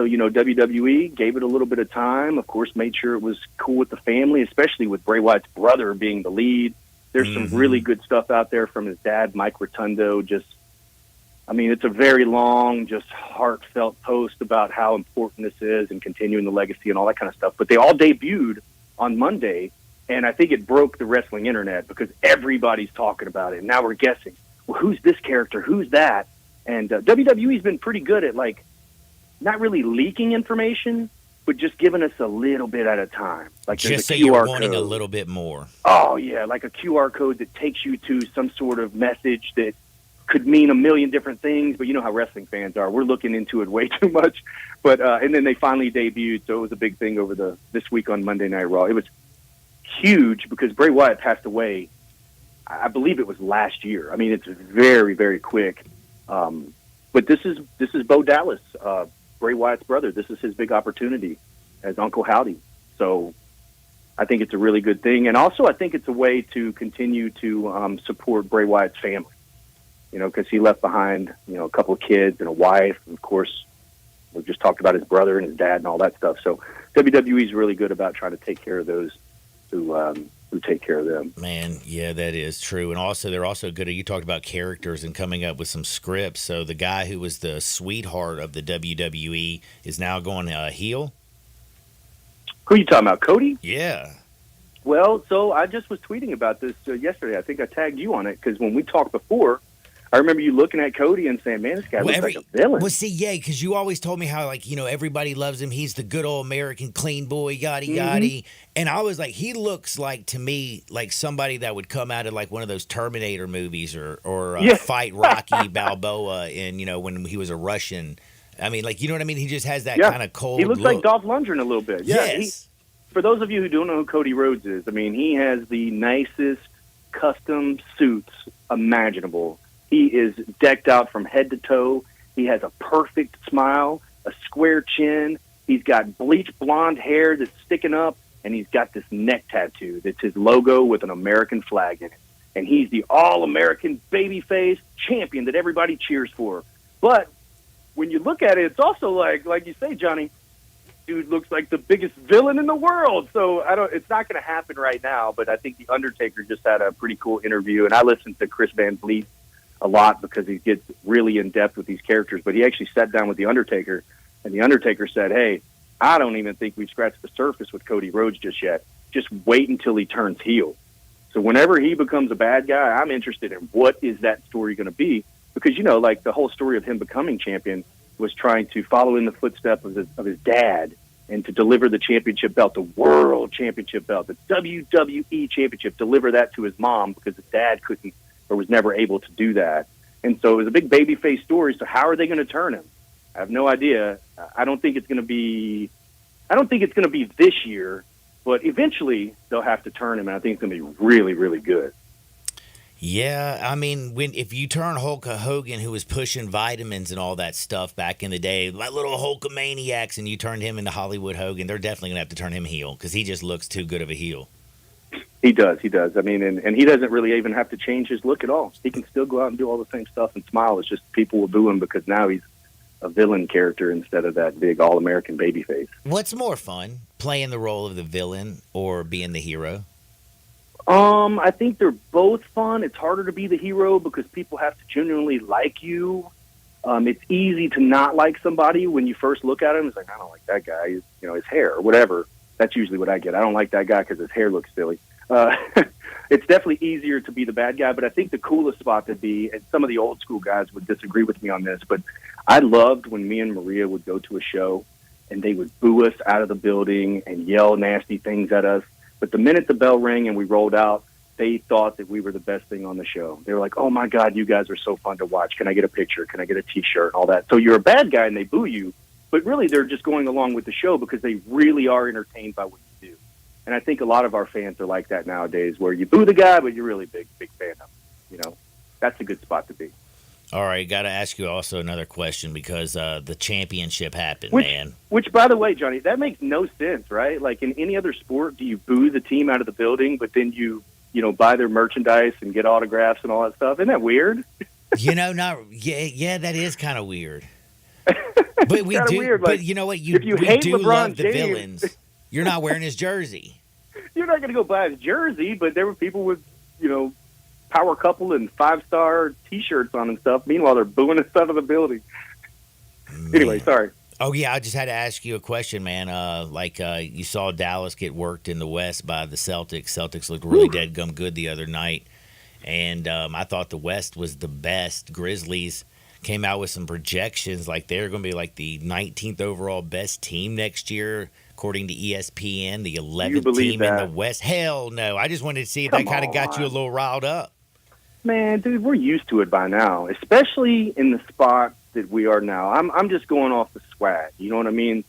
So, WWE gave it a little bit of time, of course, made sure it was cool with the family, especially with Bray Wyatt's brother being the lead. There's some really good stuff out there from his dad, Mike Rotundo. It's a very long, just heartfelt post about how important this is and continuing the legacy and all that kind of stuff. But they all debuted on Monday, and I think it broke the wrestling internet because everybody's talking about it. And now we're guessing, well, who's this character? Who's that? And WWE's been pretty good at, not really leaking information, but just giving us a little bit at a time. Like just so QR you're wanting code. a little bit more. Oh, yeah, like a QR code that takes you to some sort of message that could mean a million different things, but you know how wrestling fans are. We're looking into it way too much. But and then they finally debuted, so it was a big thing over this week on Monday Night Raw. It was huge because Bray Wyatt passed away, I believe it was last year. It's very, very quick. But this is Bo Dallas, Bray Wyatt's brother. This is his big opportunity as Uncle Howdy. So I think it's a really good thing. And also I think it's a way to continue to support Bray Wyatt's family, because he left behind, a couple of kids and a wife. And of course, we just talked about his brother and his dad and all that stuff. So WWE is really good about trying to take care of those who take care of them. Man, yeah, that is true. And also, they're also good at, you talked about characters and coming up with some scripts. So the guy who was the sweetheart of the WWE is now going heel? Who are you talking about, Cody? Yeah. Well, so I just was tweeting about this yesterday. I think I tagged you on it because when we talked before, I remember you looking at Cody and saying, man, this guy looks like a villain. Well, see, yeah, because you always told me how, everybody loves him. He's the good old American clean boy, yada, yada. And I was like, he looks like, to me, like somebody that would come out of, one of those Terminator movies or fight Rocky Balboa when he was a Russian. You know what I mean? He just has that kind of cold He looks look. like Dolph Lundgren a little bit. Yeah, yes. For those of you who don't know who Cody Rhodes is, he has the nicest custom suits imaginable. He is decked out from head to toe. He has a perfect smile, a square chin. He's got bleached blonde hair that's sticking up, and he's got this neck tattoo that's his logo with an American flag in it. And he's the all-American babyface champion that everybody cheers for. But when you look at it, it's also like you say, Johnny, dude looks like the biggest villain in the world. So it's not going to happen right now, but I think The Undertaker just had a pretty cool interview, and I listened to Chris Van Vliet a lot because he gets really in depth with these characters, but he actually sat down with The Undertaker, and The Undertaker said, hey, I don't even think we've scratched the surface with Cody Rhodes just yet. Just wait until he turns heel. So whenever he becomes a bad guy, I'm interested in what is that story going to be, because, the whole story of him becoming champion was trying to follow in the footsteps of his dad and to deliver the championship belt, the world championship belt, the WWE championship, deliver that to his mom because his dad couldn't or was never able to do that. And so it was a big babyface story. So how are they going to turn him? I have no idea. I don't think it's going to be this year, but eventually they'll have to turn him, and I think it's going to be really, really good. Yeah, if you turn Hulk Hogan, who was pushing vitamins and all that stuff back in the day, like little Hulkamaniacs, and you turned him into Hollywood Hogan, they're definitely going to have to turn him heel because he just looks too good of a heel. He does. And he doesn't really even have to change his look at all. He can still go out and do all the same stuff and smile. It's just people will boo him because now he's a villain character instead of that big all-American babyface. What's more fun, playing the role of the villain or being the hero? I think they're both fun. It's harder to be the hero because people have to genuinely like you. It's easy to not like somebody when you first look at him. It's like, I don't like that guy. His hair or whatever. That's usually what I get. I don't like that guy because his hair looks silly. It's definitely easier to be the bad guy, but I think the coolest spot to be, and some of the old school guys would disagree with me on this, but I loved when me and Maria would go to a show and they would boo us out of the building and yell nasty things at us. But the minute the bell rang and we rolled out, they thought that we were the best thing on the show. They were like, oh my God, you guys are so fun to watch. Can I get a picture? Can I get a t-shirt? All that. So you're a bad guy and they boo you, but really they're just going along with the show because they really are entertained by what you do. And I think a lot of our fans are like that nowadays, where you boo the guy, but you're really big fan of him. That's a good spot to be. All right, got to ask you also another question because the championship happened, man. Which, by the way, Johnny, that makes no sense, right? Like in any other sport, do you boo the team out of the building, but then you buy their merchandise and get autographs and all that stuff? Isn't that weird? Yeah, that is kind of weird. But we kinda do. weird, but like, you know what? if you we hate do LeBron love the James- villains. You're not wearing his jersey. You're not going to go buy his jersey, but there were people with, power couple and 5-star T-shirts on and stuff. Meanwhile, they're booing us out of the building. Anyway, sorry. Oh yeah, I just had to ask you a question, man. You saw Dallas get worked in the West by the Celtics. Celtics looked really dead gum good the other night, and I thought the West was the best. Grizzlies came out with some projections like they're going to be like the 19th overall best team next year, according to ESPN. The 11th believe team in that? the West. Hell no! I just wanted to see if Come that kind of got you a on. little riled up. Man, dude, we're used to it by now, especially in the spot that we are now. I'm just going off the swag. You know what I mean?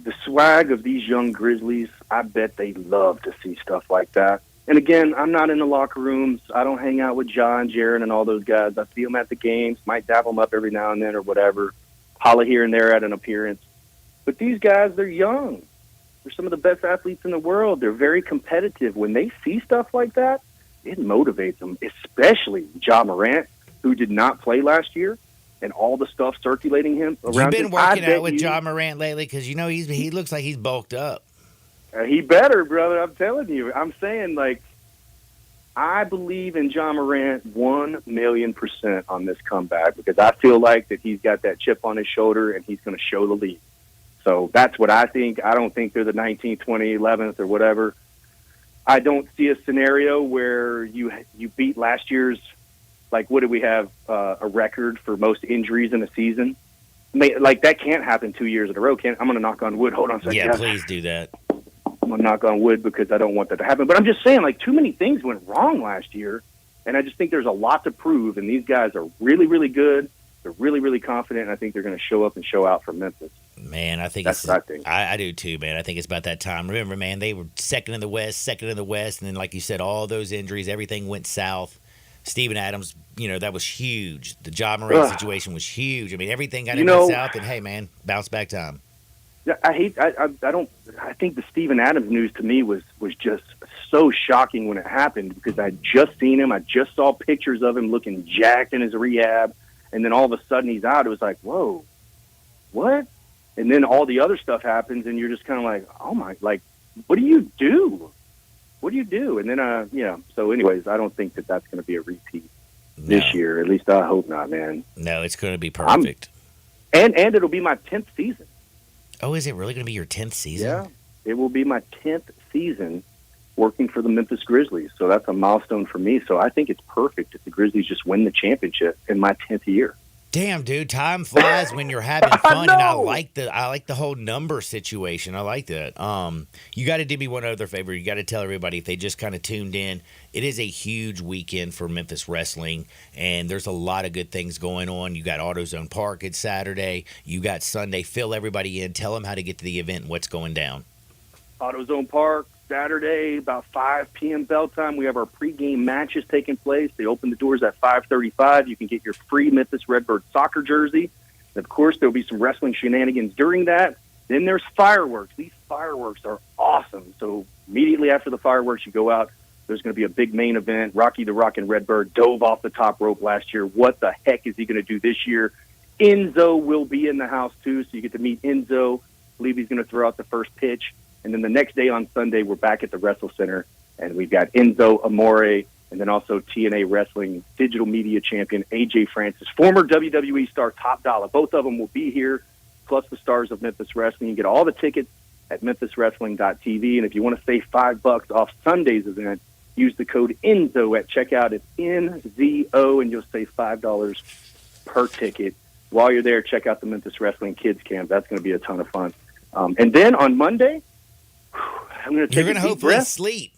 The swag of these young Grizzlies, I bet they love to see stuff like that. And again, I'm not in the locker rooms. I don't hang out with John, Jaron, and all those guys. I see them at the games, might dap them up every now and then or whatever, holla here and there at an appearance. But these guys, they're young. They're some of the best athletes in the world. They're very competitive. When they see stuff like that, it motivates them, especially Ja Morant, who did not play last year, and all the stuff circulating him around You've been him. working I bet out with you- Ja Morant lately because he looks like he's bulked up. He better, brother. I'm telling you. I'm saying, I believe in Ja Morant 1,000,000% on this comeback because I feel like that he's got that chip on his shoulder and he's going to show the lead. So that's what I think. I don't think they're the 19th, 20th, 11th, or whatever. I don't see a scenario where you beat last year's, what did we have, a record for most injuries in a season? That can't happen 2 years in a row. I'm going to knock on wood. Hold on a second. Yeah, guys. please do that. I'm going to knock on wood because I don't want that to happen. But I'm just saying, too many things went wrong last year, and I just think there's a lot to prove, and these guys are really, really good. They're really, really confident, and I think they're going to show up and show out for Memphis. Man, I think That's what I think. I do too, man. I think it's about that time. Remember, man, they were second in the West, and then, like you said, all those injuries, everything went south. Steven Adams, that was huge. The Ja Morant situation was huge. I mean, everything got went south, and hey, man, bounce back time. I think the Steven Adams news to me was just so shocking when it happened because I'd just seen him. I just saw pictures of him looking jacked in his rehab, and then all of a sudden he's out. It was like, whoa, what? And then all the other stuff happens, and you're just kind of like, oh my, what do you do? What do you do? And then, so anyways, I don't think that that's going to be a repeat this year. At least I hope not, man. No, it's going to be perfect. And it'll be my 10th season. Oh, is it really going to be your 10th season? Yeah, it will be my 10th season working for the Memphis Grizzlies. So that's a milestone for me. So I think it's perfect if the Grizzlies just win the championship in my 10th year. Damn, dude, time flies when you're having fun, and I know. like the whole number situation. I like that. You got to do me one other favor. You got to tell everybody if they just kind of tuned in. It is a huge weekend for Memphis wrestling, and there's a lot of good things going on. You got AutoZone Park. It's Saturday. You got Sunday. Fill everybody in. Tell them how to get to the event and what's going down. AutoZone Park, Saturday, about 5 p.m. bell time. We have our pregame matches taking place. They open the doors at 5:35. You can get your free Memphis Redbird soccer jersey. And, of course, there will be some wrestling shenanigans during that. Then there's fireworks. These fireworks are awesome. So immediately after the fireworks, you go out. There's going to be a big main event. Rocky the Rockin' Redbird dove off the top rope last year. What the heck is he going to do this year? Enzo will be in the house, too, so you get to meet Enzo. I believe he's going to throw out the first pitch. And then the next day on Sunday, we're back at the Wrestle Center, and we've got Enzo Amore and then also TNA Wrestling digital media champion AJ Francis, former WWE star Top Dollar. Both of them will be here, plus the stars of Memphis Wrestling. You get all the tickets at memphiswrestling.tv, and if you want to save $5 off Sunday's event, use the code ENZO at checkout. It's NZO, and you'll save $5 per ticket. While you're there, check out the Memphis Wrestling Kids Camp. That's going to be a ton of fun. And then on Monday, I'm going to take You're a going to deep hopefully breath. sleep.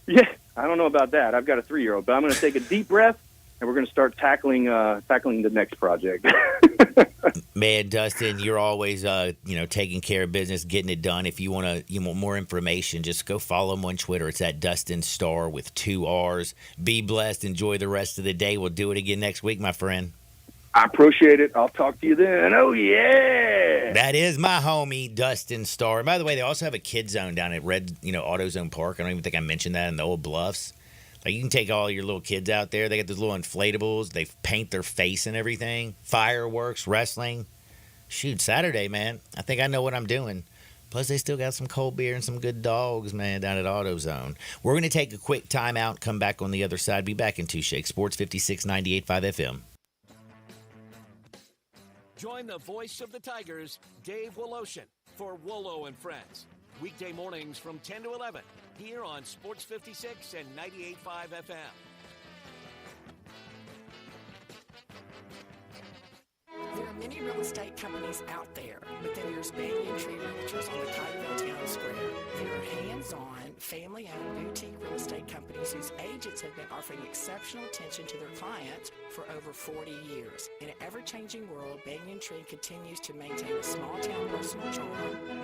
Yeah, I don't know about that. I've got a 3-year-old, but I'm going to take a deep breath, and we're going to start tackling the next project. Man, Dustin, you're always taking care of business, getting it done. If you want more information, just go follow him on Twitter. It's at Dustin Starr with 2 R's. Be blessed. Enjoy the rest of the day. We'll do it again next week, my friend. I appreciate it. I'll talk to you then. Oh, yeah. That is my homie, Dustin Starr. And by the way, they also have a kid zone down at AutoZone Park. I don't even think I mentioned that in the Old Bluffs. Like, you can take all your little kids out there. They got those little inflatables. They paint their face and everything. Fireworks, wrestling. Shoot, Saturday, man. I think I know what I'm doing. Plus, they still got some cold beer and some good dogs, man, down at AutoZone. We're going to take a quick timeout, come back on the other side. Be back in 2 Shake Sports 56.98.5 FM. Join the voice of the Tigers, Dave Woloshin, for Wolo and Friends. Weekday mornings from 10 to 11, here on Sports 56 and 98.5 FM. There are many real estate companies out there, but then there's Banyan Tree Realtors on the Tigerville Town Square. There are hands-on, family-owned boutique real estate companies whose agents have been offering exceptional attention to their clients for over 40 years. In an ever-changing world, Banyan Tree continues to maintain a small-town personal charm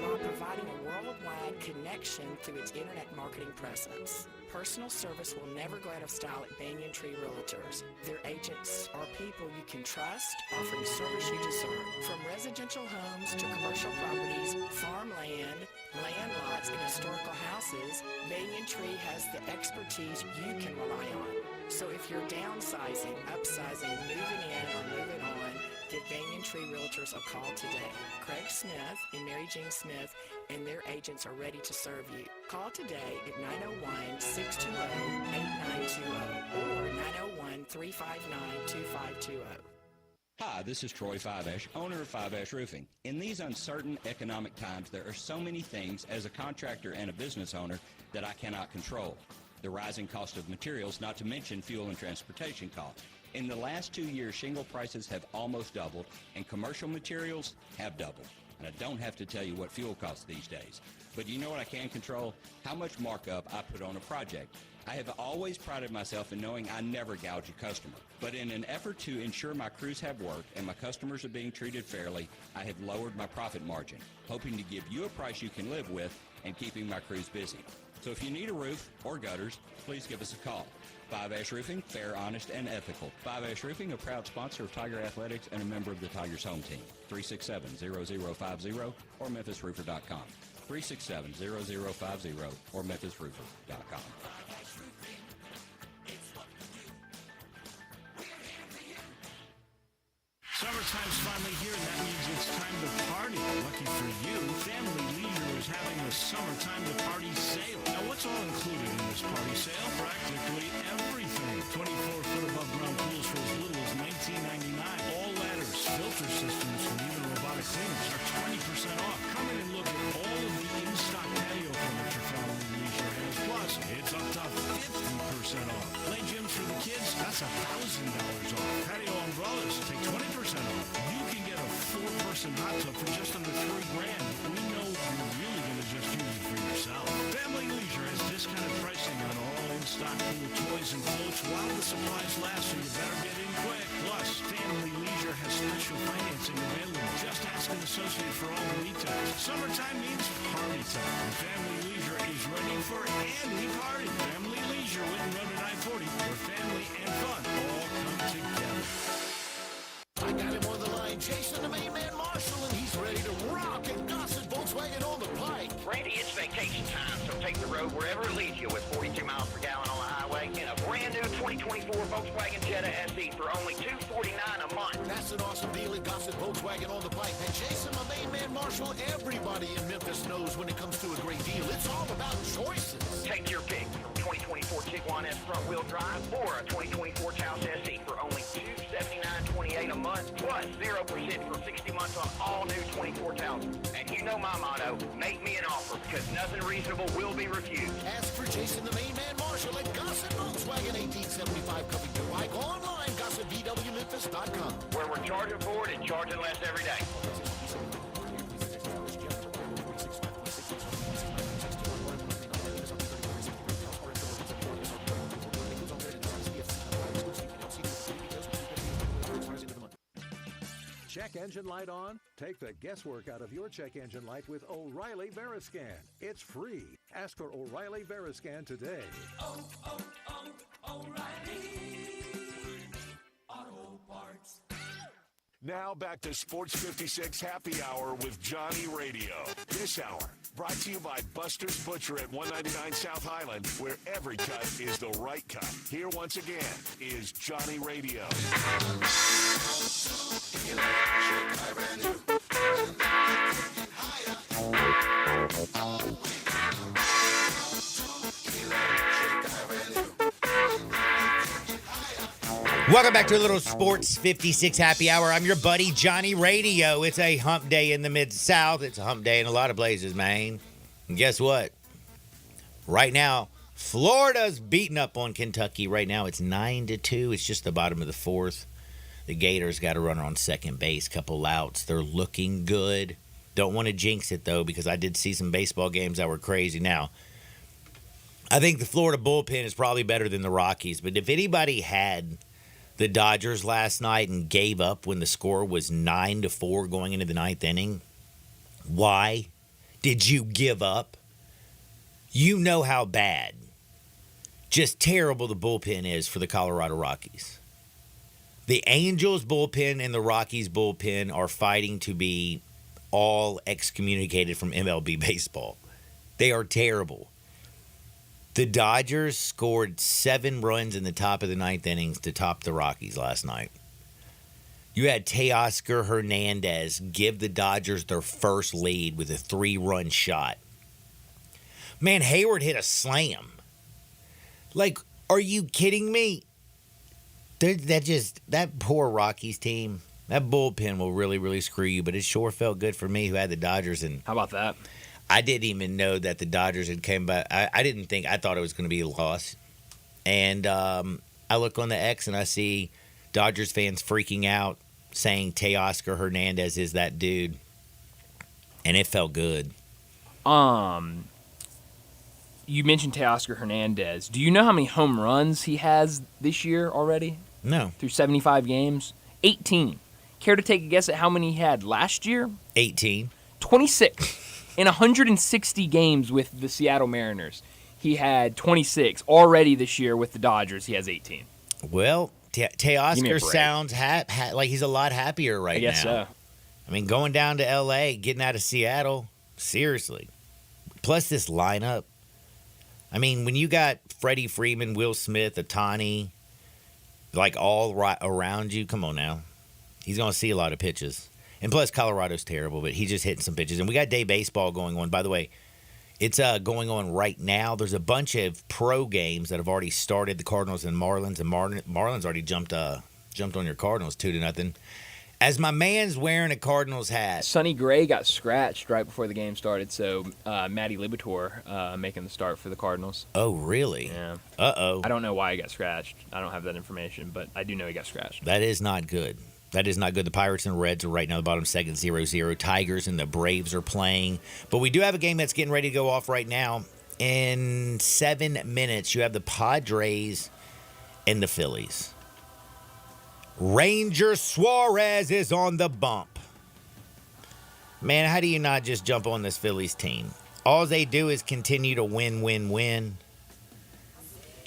while providing a worldwide connection through its internet marketing presence. Personal service will never go out of style at Banyan Tree Realtors. Their agents are people you can trust, offering service you deserve. From residential homes to commercial properties, farmland, land lots, and historical houses, Banyan Tree has the expertise you can rely on. So if you're downsizing, upsizing, moving in, or moving on, give Banyan Tree Realtors a call today. Craig Smith and Mary Jean Smith and their agents are ready to serve you. Call today at 901-620-8920 or 901-359-2520. Hi, this is Troy Fiveash, owner of Fiveash Roofing. In these uncertain economic times, there are so many things as a contractor and a business owner that I cannot control. The rising cost of materials, not to mention fuel and transportation costs. In the last 2 years, shingle prices have almost doubled, and commercial materials have doubled. And I don't have to tell you what fuel costs these days. But you know what I can control? How much markup I put on a project. I have always prided myself in knowing I never gouge a customer. But in an effort to ensure my crews have work and my customers are being treated fairly, I have lowered my profit margin, hoping to give you a price you can live with and keeping my crews busy. So if you need a roof or gutters, please give us a call. Fiveash Roofing, fair, honest, and ethical. Fiveash Roofing, a proud sponsor of Tiger Athletics and a member of the Tigers home team. 367-0050 or MemphisRoofer.com. 367-0050 or MemphisRoofer.com. Summertime's finally here, and that means it's time to party. Lucky for you, Family Leisure is having a summertime to party sale. Now, what's all included in this party sale? Practically everything. 24-foot above ground pools for as little as $19.99. All ladders, filter systems, and even robotic cleaners are 20% off. Come in and look at all of the in-stock patio furniture Family Leisure has. Plus, it's up to 50% off. Play gyms for the kids, that's $1,000 off. Patio umbrellas, take 20% off. You can get a 4-person hot tub for just under $3,000. We know you're really going to just use it for yourself. Family Leisure has discounted pricing on all in-stock pool toys and floats while the supplies last, so you better get in quick. Plus, Family Leisure has special financing available. Just ask an associate for all the details. Summertime means party time, and Family Leisure is ready for any party. Family Leisure, Whitten Road at I-40, where family and fun all come together. I got him on the line, Jason the Main Man Marshall, and he's ready to rock and gossip Volkswagen on the pike. Randy, it's vacation time, so take the road wherever it leads you with 42 miles per gallon on the highway in a brand new 2024 Volkswagen Jetta SE for only $249 a month. That's an awesome deal at Gossip Volkswagen on the pike. And Jason, my Main Man Marshall, everybody in Memphis knows when it comes to a great deal, it's all about choices. Take your pick from 2024 Tiguan S front-wheel drive or a 2024 Taos SE for only $279.28 a month, plus 0% for 60 months on all new 24 Taos. And you know my motto, make me an offer, because nothing reasonable will be refused. Ask for Jason the Main Man Marshall at Gossip Volkswagen, 1875 Covington Pike. Online, gossipvwmemphis.com. Where we're charging for it and charging less every day. Check engine light on? Take the guesswork out of your check engine light with O'Reilly Veriscan. It's free. Ask for O'Reilly Veriscan today. O'Reilly Auto Parts. Now back to Sports 56 Happy Hour with Johnny Radio. This hour brought to you by Buster's Butcher at 199 South Highland, where every cut is the right cut. Here once again is Johnny Radio. Welcome back to a little Sports 56 Happy Hour. I'm your buddy, Johnny Radio. It's a hump day in the Mid-South. It's a hump day in a lot of places, man. And guess what? Right now, Florida's beating up on Kentucky. Right now, it's 9-2. It's just the bottom of the fourth. The Gators got a runner on second base, couple outs. They're looking good. Don't want to jinx it, though, because I did see some baseball games that were crazy. Now, I think the Florida bullpen is probably better than the Rockies, but if anybody had the Dodgers last night and gave up when the score was 9-4 going into the ninth inning, why did you give up? You know how bad, just terrible the bullpen is for the Colorado Rockies. The Angels bullpen and the Rockies bullpen are fighting to be all excommunicated from MLB baseball. They are terrible. The Dodgers scored 7 runs in the top of the ninth innings to top the Rockies last night. You had Teoscar Hernandez give the Dodgers their first lead with a 3-run shot. Man, Hayward hit a slam. Like, are you kidding me? That poor Rockies team, that bullpen will really, really screw you, but it sure felt good for me who had the Dodgers. And how about that? I didn't even know that the Dodgers had came back. I thought it was going to be a loss. And I look on the X and I see Dodgers fans freaking out saying Teoscar Hernandez is that dude. And it felt good. You mentioned Teoscar Hernandez. Do you know how many home runs he has this year already? No. Through 75 games? 18. Care to take a guess at how many he had last year? 18. 26. In 160 games with the Seattle Mariners, he had 26. Already this year with the Dodgers, he has 18. Well, Teoscar sounds like he's a lot happier right now. I guess so. I mean, going down to L.A., getting out of Seattle, seriously. Plus this lineup. I mean, when you got Freddie Freeman, Will Smith, Ohtani, like all right around you, come on now. He's going to see a lot of pitches. And plus, Colorado's terrible, but he's just hitting some pitches. And we got day baseball going on. By the way, it's going on right now. There's a bunch of pro games that have already started, the Cardinals and Marlins. And Marlins already jumped on your Cardinals 2-0. As my man's wearing a Cardinals hat. Sonny Gray got scratched right before the game started, so Matty Libator making the start for the Cardinals. Oh, really? Yeah. Uh-oh. I don't know why he got scratched. I don't have that information, but I do know he got scratched. That is not good. That is not good. The Pirates and Reds are right now the bottom second, 0-0. Tigers and the Braves are playing. But we do have a game that's getting ready to go off right now. In 7 minutes, you have the Padres and the Phillies. Ranger Suarez is on the bump. Man, how do you not just jump on this Phillies team? All they do is continue to win.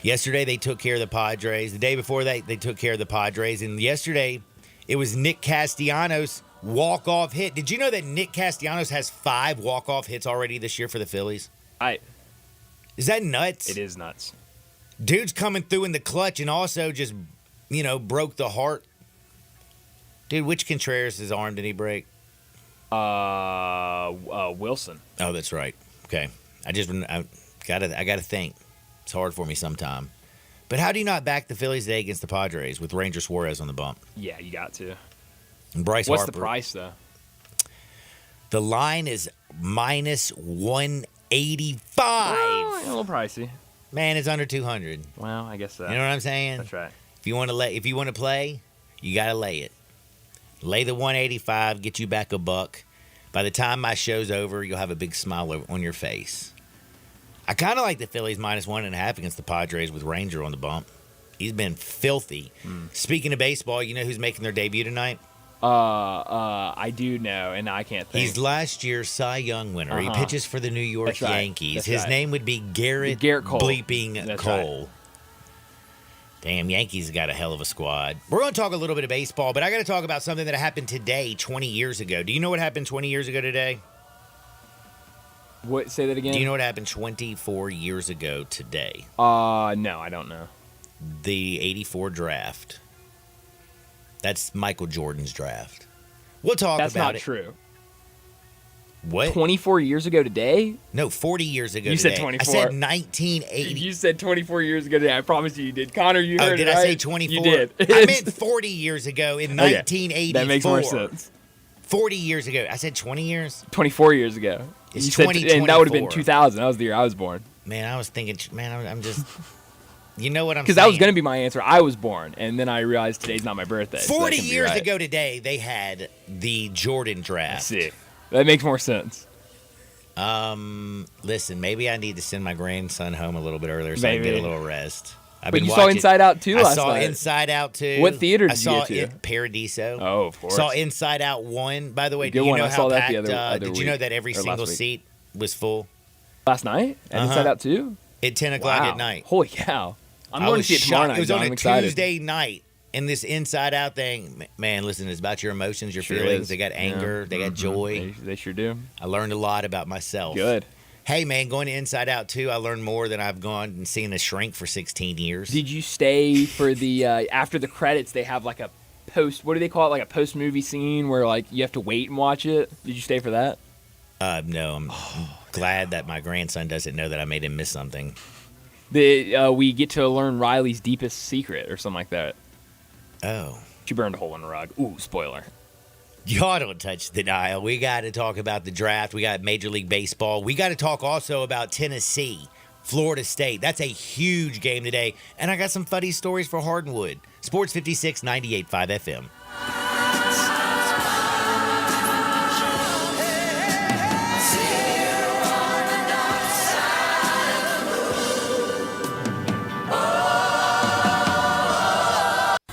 Yesterday, they took care of the Padres. The day before that, they took care of the Padres. And yesterday, it was Nick Castellanos' walk-off hit. Did you know that Nick Castellanos has 5 walk-off hits already this year for the Phillies? Is that nuts? It is nuts. Dude's coming through in the clutch and also just, broke the heart. Dude, which Contreras' arm did he break? Wilson. Oh, that's right. Okay. I gotta think. It's hard for me sometime. But how do you not back the Phillies today against the Padres with Ranger Suarez on the bump? Yeah, you got to. And Bryce What's Harper. the price, though? The line is minus 185. Oh, a little pricey. Man, it's under 200. Well, I guess so. You know what I'm saying? That's right. If you want to play, you got to lay it. Lay the 185, get you back $1. By the time my show's over, you'll have a big smile on your face. I kind of like the Phillies minus 1.5 against the Padres with Ranger on the bump. He's been filthy. Speaking of baseball, you know who's making their debut tonight? I do know, and I can't think. He's last year's Cy Young winner. He pitches for the New York That's right. Yankees. That's His right. name would be Garrett Cole. bleeping That's Cole. right. Damn, Yankees got a hell of a squad. We're going to talk a little bit of baseball, but I got to talk about something that happened today, 20 years ago. Do you know what happened 20 years ago today? What? Say that again? Do you know what happened 24 years ago today? No, I don't know. The 84 draft. That's Michael Jordan's draft. We'll talk That's about not it. true. What? 24 years ago today? No, 40 years ago You today. said 24. I said 1980. You said 24 years ago today. I promise you did. Connor, you heard did it I say right. 24? You did. I meant 40 years ago in 1984. That makes more sense. 40 years ago. I said 20 years? 24 years ago. It's You said, 2024. and that would have been 2000. That was the year I was born. Man, I was thinking, I'm just, you know what I'm saying? Because that was going to be my answer. I was born, and then I realized today's not my birthday. 40 years ago today, they had the Jordan draft. See, that makes more sense. Listen, maybe I need to send my grandson home a little bit earlier so I can get a little rest. But you saw Inside Out 2 last night. I saw Inside Out 2. What theater did you go to? Paradiso. Oh, of course. Saw Inside Out 1. By the way, do Good you one. know I how saw that packed, the other did you week, know that every or last single week. seat was full? Last night? At Inside Out 2? At 10 o'clock Wow. at night. Holy cow. I'm I going to was see it tomorrow shocked. night. It was John. on a I'm excited. Tuesday night. And this Inside Out thing, man, listen, it's about your emotions, your Sure feelings. is. They got anger. Yeah. They got joy. They sure do. I learned a lot about myself. Good. Hey, man, going to Inside Out 2, I learned more than I've gone and seen The Shrink for 16 years. Did you stay for the after the credits? They have like a post. What do they call it? Like a post movie scene where like you have to wait and watch it. Did you stay for that? No, I'm glad that my grandson doesn't know that I made him miss something. We get to learn Riley's deepest secret or something like that. Oh. She burned a hole in the rug. Ooh, spoiler. Y'all don't touch the dial. We got to talk about the draft. We got Major League Baseball. We got to talk also about Tennessee, Florida State. That's a huge game today. And I got some funny stories for Hardwood. Sports 56, 98.5 FM.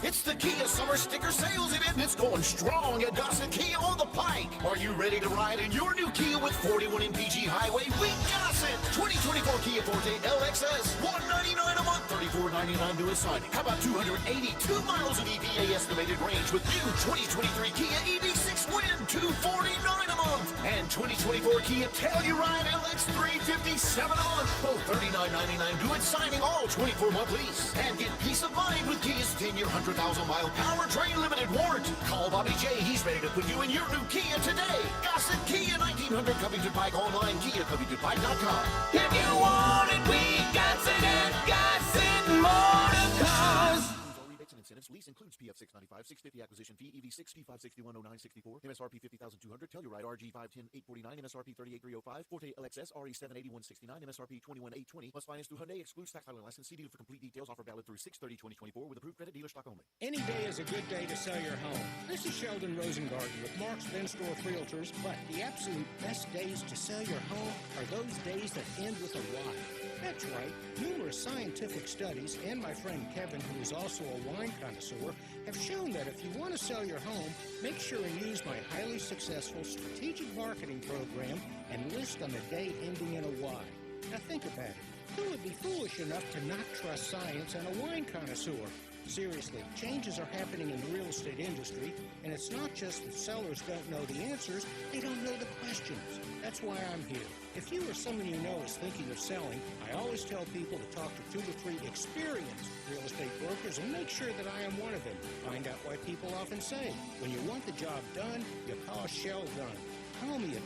It's the Kia Summer Sticker Sales Event. It's going strong at Gossett Kia on the Pike. Are you ready to ride in your new Kia with 41 MPG Highway? We Gossett! 2024 Kia Forte LXS, $199 a month, $34.99 to a signing. How about 282 miles of EPA estimated range with new 2023 Kia EV6 Win, $249 a month. And 2024 Kia Telluride LX 357 a month, both $39.99 due at signing, all 24-month lease. And get peace of mind with Kia's 10-year, 100,000-mile powertrain limited warranty. Call Bobby J. He's ready to put you in your new Kia today. Gossett Kia, 1900 Covington Pike, online, KiaCovingtonPike.com. If you want it, we got it at Gossett Motor Cars. Rebates and incentives. Lease includes PF 695, 650 acquisition fee, EV6 P561 0964, MSRP 50,200, Telluride RG 510 849, MSRP 38305, Forte LXS RE 78169, MSRP 21820. Plus finance through Hyundai. Excludes tax title and license. See dealer for complete details. Offer valid through 6/30/2024 with approved credit dealer stock only. Any day is a good day to sell your home. This is Sheldon Rosengarten with Mark's Benstorff Realtors, but the absolute best days to sell your home are those days that end with a Y. That's right. Numerous scientific studies and my friend Kevin, who is also a wine connoisseur, have shown that if you want to sell your home, make sure and use my highly successful strategic marketing program and list on the day ending in a Y. Now think about it. Who would be foolish enough to not trust science and a wine connoisseur? Seriously, changes are happening in the real estate industry, and it's not just that sellers don't know the answers, they don't know the questions. That's why I'm here. If you or someone you know is thinking of selling, I always tell people to talk to 2 to 3 experienced real estate brokers and make sure that I am one of them. Find out why people often say, when you want the job done, you call Shell Done. Call me at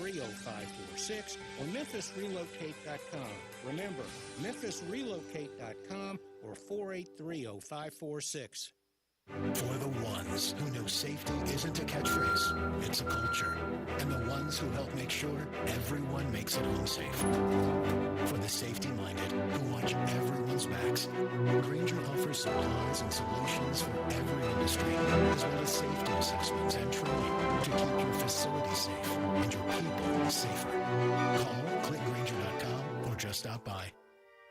483-0546 or MemphisRelocate.com. Remember, MemphisRelocate.com or 483-0546. For the ones who know safety isn't a catchphrase, it's a culture. And the ones who help make sure everyone makes it home safe. For the safety-minded who watch everyone's backs, Grainger offers supplies and solutions for every industry, as well as safety assessments and training to keep your facility safe and your people safer. Call, click Grainger.com, or just stop by.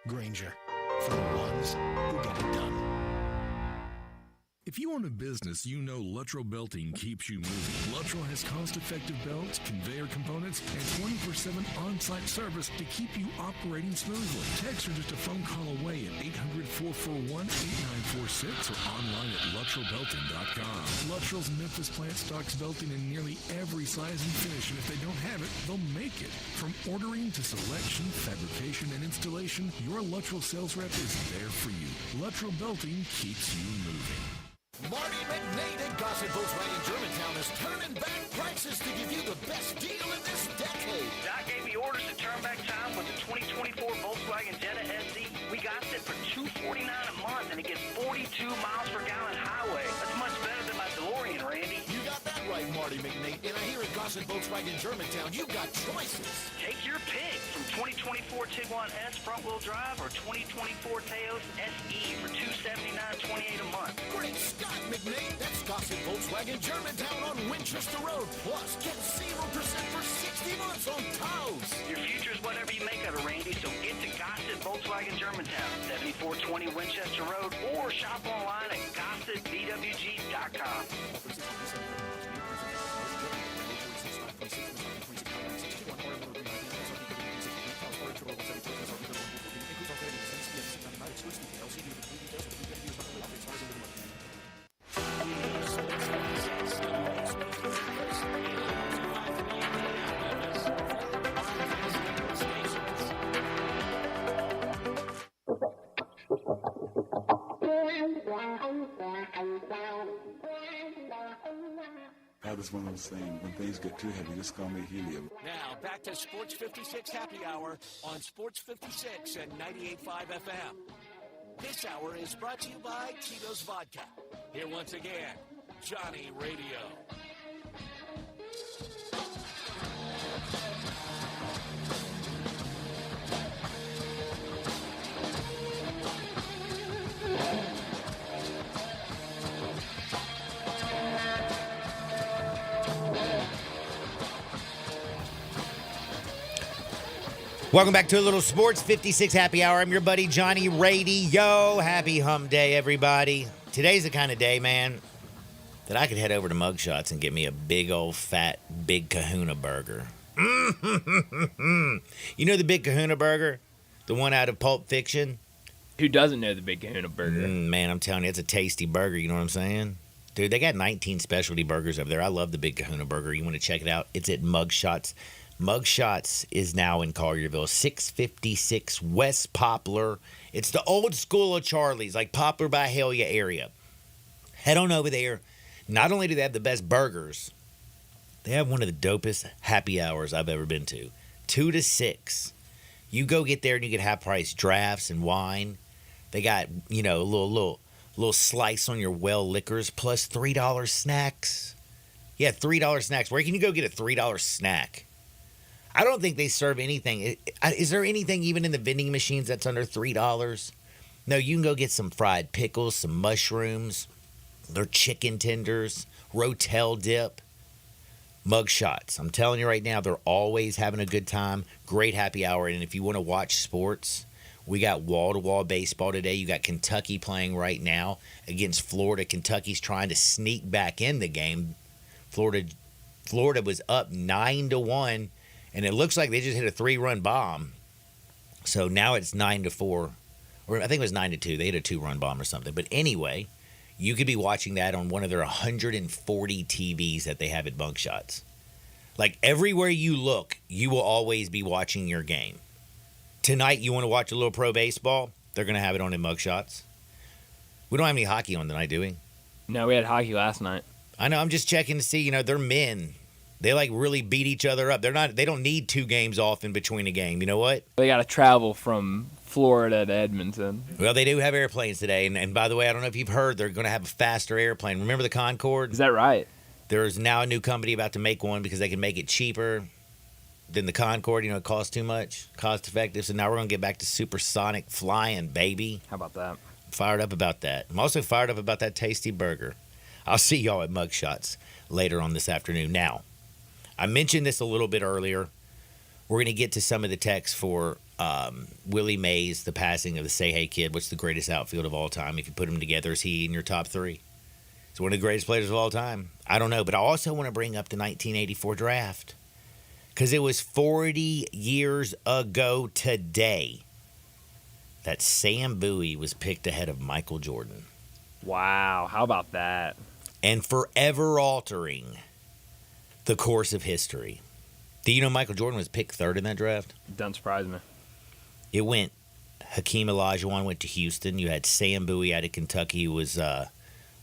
Grainger, for the ones who get it done. If you own a business, you know Luttrell Belting keeps you moving. Luttrell has cost-effective belts, conveyor components, and 24/7 on-site service to keep you operating smoothly. Text are just a phone call away at 800-441-8946 or online at LuttrellBelting.com. Luttrell's Memphis plant stocks belting in nearly every size and finish, and if they don't have it, they'll make it. From ordering to selection, fabrication, and installation, your Luttrell sales rep is there for you. Luttrell Belting keeps you moving. Marty McNate at Gossett Volkswagen Germantown is turning back prices to give you the best deal in this decade. Doc gave me orders to turn back time with the 2024 Volkswagen Jetta SE. We got it for $249 a month, and it gets 42 miles per gallon highway. That's much better than my DeLorean, Randy. You got that right, Marty McNate. And I hear at Gossett Volkswagen Germantown, you got choices. Take your pick from 2024 Tiguan S front-wheel drive or 2024 Teos SE for $279.28 a month. Great Scott, McNate. That's Gossett Volkswagen Germantown on Winchester Road. Plus, get 0% for 60 months on Taos. Your future is whatever you make of it, Randy, so get to Gossett Volkswagen Germantown, 7420 Winchester Road, or shop online at GossettVWG.com. That is one of those things. When things get too heavy, just call me helium. Now, back to Sports 56 Happy Hour on Sports 56 and 98.5 FM. This hour is brought to you by Tito's Vodka. Here once again, Johnny Radio. Welcome back to a little Sports 56 Happy Hour. I'm your buddy Johnny Radio. Happy Hump Day, everybody. Today's the kind of day, man, that I could head over to Mugshots and get me a big old fat Big Kahuna burger. You know the Big Kahuna burger? The one out of Pulp Fiction? Who doesn't know the Big Kahuna burger? Man, I'm telling you, it's a tasty burger. You know what I'm saying? Dude, they got 19 specialty burgers over there. I love the Big Kahuna burger. You want to check it out? It's at Mugshots. Mugshots is now in Collierville, 656 West Poplar. It's the old school of Charlie's, like Poplar by Hellia area. Head on over there. Not only do they have the best burgers, they have one of the dopest happy hours I've ever been to. 2 to 6. You go get there and you get half-price drafts and wine. They got, you know, a little slice on your well liquors plus $3 snacks. Yeah, $3 snacks. Where can you go get a $3 snack? I don't think they serve anything. Is there anything even in the vending machines that's under $3? No, you can go get some fried pickles, some mushrooms, their chicken tenders, Rotel dip, Mugshots. I'm telling you right now, they're always having a good time. Great happy hour. And if you want to watch sports, we got wall-to-wall baseball today. You got Kentucky playing right now against Florida. Kentucky's trying to sneak back in the game. Florida was up 9-1. And it looks like they just hit a 3-run bomb. So now it's 9-4. Or I think it was 9-2. They hit a 2-run bomb or something. But anyway, you could be watching that on one of their 140 TVs that they have at Mugshots. Like everywhere you look, you will always be watching your game. Tonight, you want to watch a little pro baseball? They're going to have it on in Mugshots. We don't have any hockey on tonight, do we? No, we had hockey last night. I know. I'm just checking to see. You know, they're men. They like really beat each other up. They don't need 2 games off in between a game. You know what? They got to travel from Florida to Edmonton. Well, they do have airplanes today. And by the way, I don't know if you've heard, they're going to have a faster airplane. Remember the Concorde? Is that right? There's now a new company about to make one because they can make it cheaper than the Concorde. You know, it costs too much, cost effective. So now we're going to get back to supersonic flying, baby. How about that? I'm fired up about that. I'm also fired up about that tasty burger. I'll see y'all at Mugshots later on this afternoon. Now, I mentioned this a little bit earlier. We're going to get to some of the texts for Willie Mays, the passing of the Say Hey Kid. What's the greatest outfield of all time? If you put them together, is he in your top 3? He's one of the greatest players of all time. I don't know, but I also want to bring up the 1984 draft because it was 40 years ago today that Sam Bowie was picked ahead of Michael Jordan. Wow, how about that? And forever altering the course of history. Do you know Michael Jordan was picked 3rd in that draft? Doesn't surprise me. It went, Hakeem Olajuwon went to Houston. You had Sam Bowie out of Kentucky, who was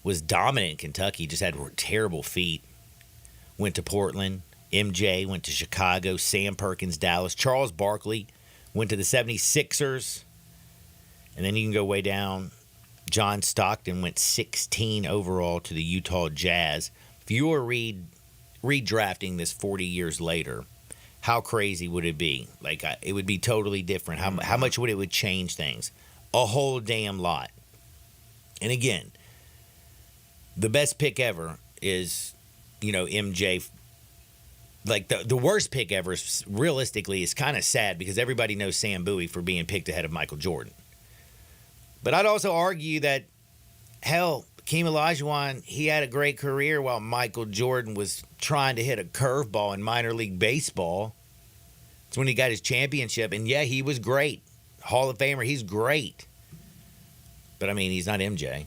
was dominant in Kentucky, just had terrible feet. Went to Portland. MJ went to Chicago. Sam Perkins, Dallas. Charles Barkley went to the 76ers. And then you can go way down. John Stockton went 16 overall to the Utah Jazz. If you were redrafting this 40 years later, how crazy would it be? Like, it would be totally different. How much would it change things? A whole damn lot. And again, the best pick ever is, MJ. Like, the worst pick ever, realistically, is kind of sad because everybody knows Sam Bowie for being picked ahead of Michael Jordan. But I'd also argue that, hell, Hakeem Olajuwon, he had a great career while Michael Jordan was trying to hit a curveball in minor league baseball. It's when he got his championship. And, yeah, he was great. Hall of Famer, he's great. But, I mean, he's not MJ.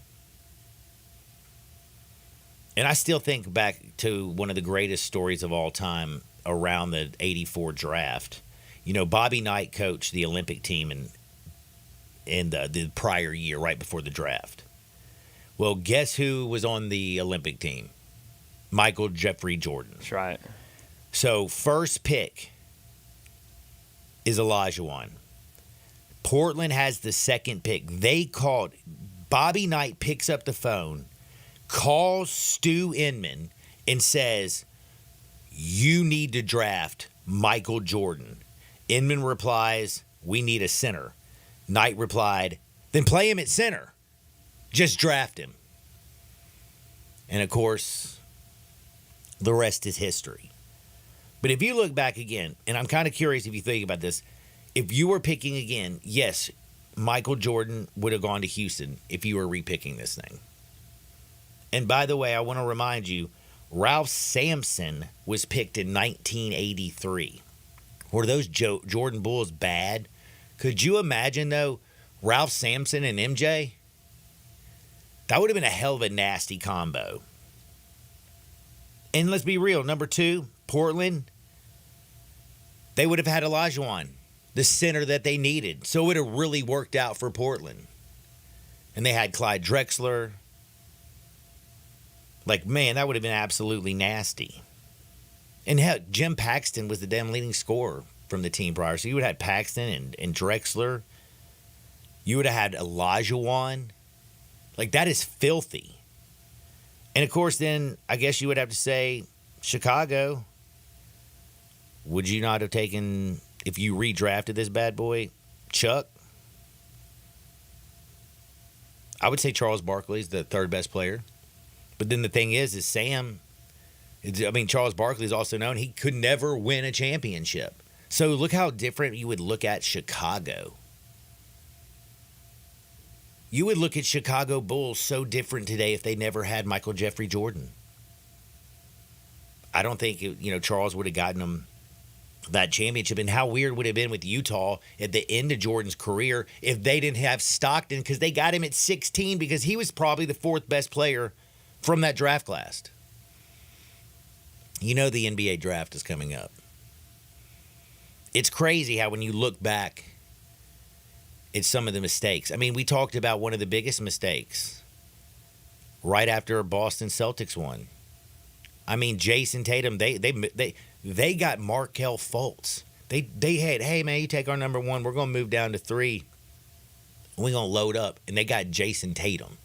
And I still think back to one of the greatest stories of all time around the 84 draft. Bobby Knight coached the Olympic team in the prior year, right before the draft. Well, guess who was on the Olympic team? Michael Jeffrey Jordan. That's right. So first pick is Olajuwon. Portland has the second pick. Bobby Knight picks up the phone, calls Stu Inman, and says, you need to draft Michael Jordan. Inman replies, we need a center. Knight replied, then play him at center. Just draft him. And, of course, the rest is history. But if you look back again, and I'm kind of curious if you think about this, if you were picking again, yes, Michael Jordan would have gone to Houston if you were repicking this thing. And by the way, I want to remind you, Ralph Sampson was picked in 1983. Were those Jordan Bulls bad? Could you imagine, though, Ralph Sampson and MJ? That would have been a hell of a nasty combo. And let's be real, number 2, Portland, they would have had Olajuwon, the center that they needed. So it would have really worked out for Portland. And they had Clyde Drexler. Like, man, that would have been absolutely nasty. And hell, Jim Paxton was the damn leading scorer from the team prior. So you would have had Paxton and Drexler. You would have had Olajuwon. Like, that is filthy. And, of course, then I guess you would have to say Chicago. Would you not have taken, if you redrafted this bad boy, Chuck? I would say Charles Barkley's the third best player. But then the thing is Sam, Charles Barkley is also known, he could never win a championship. So look how different you would look at Chicago. You would look at Chicago Bulls so different today if they never had Michael Jeffrey Jordan. I don't think, Charles would have gotten them that championship. And how weird would it have been with Utah at the end of Jordan's career if they didn't have Stockton, because they got him at 16 because he was probably the fourth best player from that draft class. The NBA draft is coming up. It's crazy how when you look back at some of the mistakes. I mean, we talked about one of the biggest mistakes right after Boston Celtics won. I mean, Jason Tatum, they got Markelle Fultz. They had, hey, man, you take our number 1. We're going to move down to 3. We're going to load up. And they got Jason Tatum.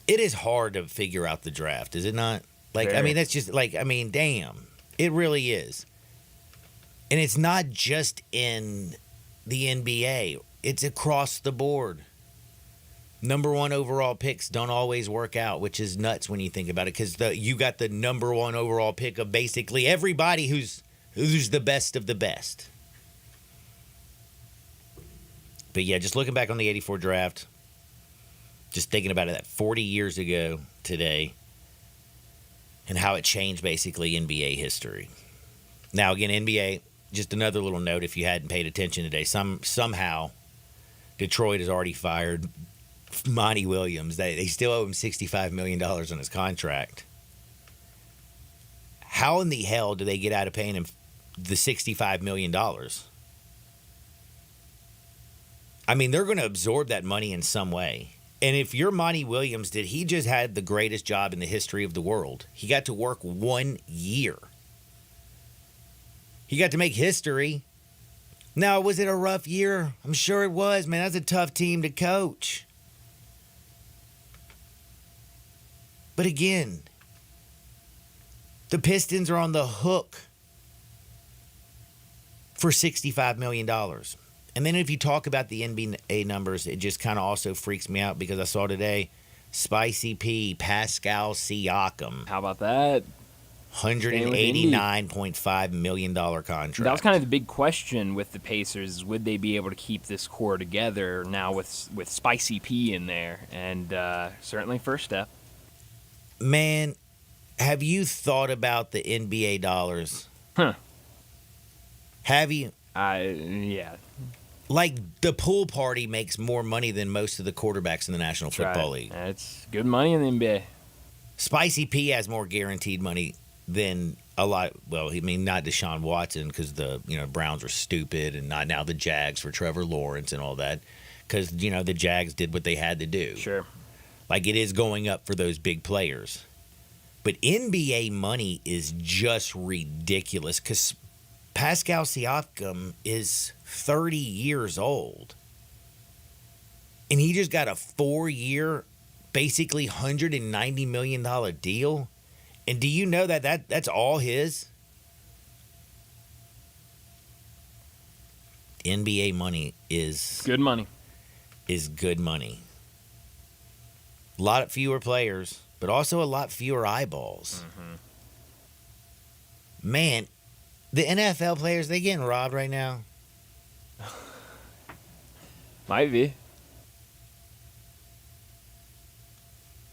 It is hard to figure out the draft, is it not? That's just damn. It really is. And it's not just in the NBA. It's across the board. Number 1 overall picks don't always work out, which is nuts when you think about it, because you got the number 1 overall pick of basically everybody who's the best of the best. But yeah, just looking back on the 84 draft, just thinking about it, that 40 years ago today, and how it changed basically NBA history. Now, again, NBA, just another little note if you hadn't paid attention today, somehow Detroit has already fired Monty Williams. They still owe him $65 million on his contract. How in the hell do they get out of paying him the $65 million? I mean, they're going to absorb that money in some way. And if you're Monty Williams, did he just had the greatest job in the history of the world? He got to work 1 year. He got to make history. Now, was it a rough year? I'm sure it was, man. That's a tough team to coach. But again, the Pistons are on the hook for $65 million. And then if you talk about the NBA numbers, it just kind of also freaks me out because I saw today Spicy P, Pascal Siakam. How about that? $189.5 million contract. That was kind of the big question with the Pacers. Would they be able to keep this core together now with Spicy P in there? And certainly first step. Man, have you thought about the NBA dollars? Huh. Have you? Yeah. Like, the pool party makes more money than most of the quarterbacks in the National Football League. It's good money in the NBA. Spicy P has more guaranteed money than a lot. Well, I mean, not Deshaun Watson because the Browns are stupid, and not now the Jags for Trevor Lawrence and all that because the Jags did what they had to do. Sure. Like, it is going up for those big players, but NBA money is just ridiculous because Pascal Siakam is 30 years old, and he just got a 4-year, basically $190 million deal. And do you know that's all his? NBA money is good money. Is good money. A lot fewer players, but also a lot fewer eyeballs. Mm-hmm. Man, the NFL players, they getting robbed right now. Might be.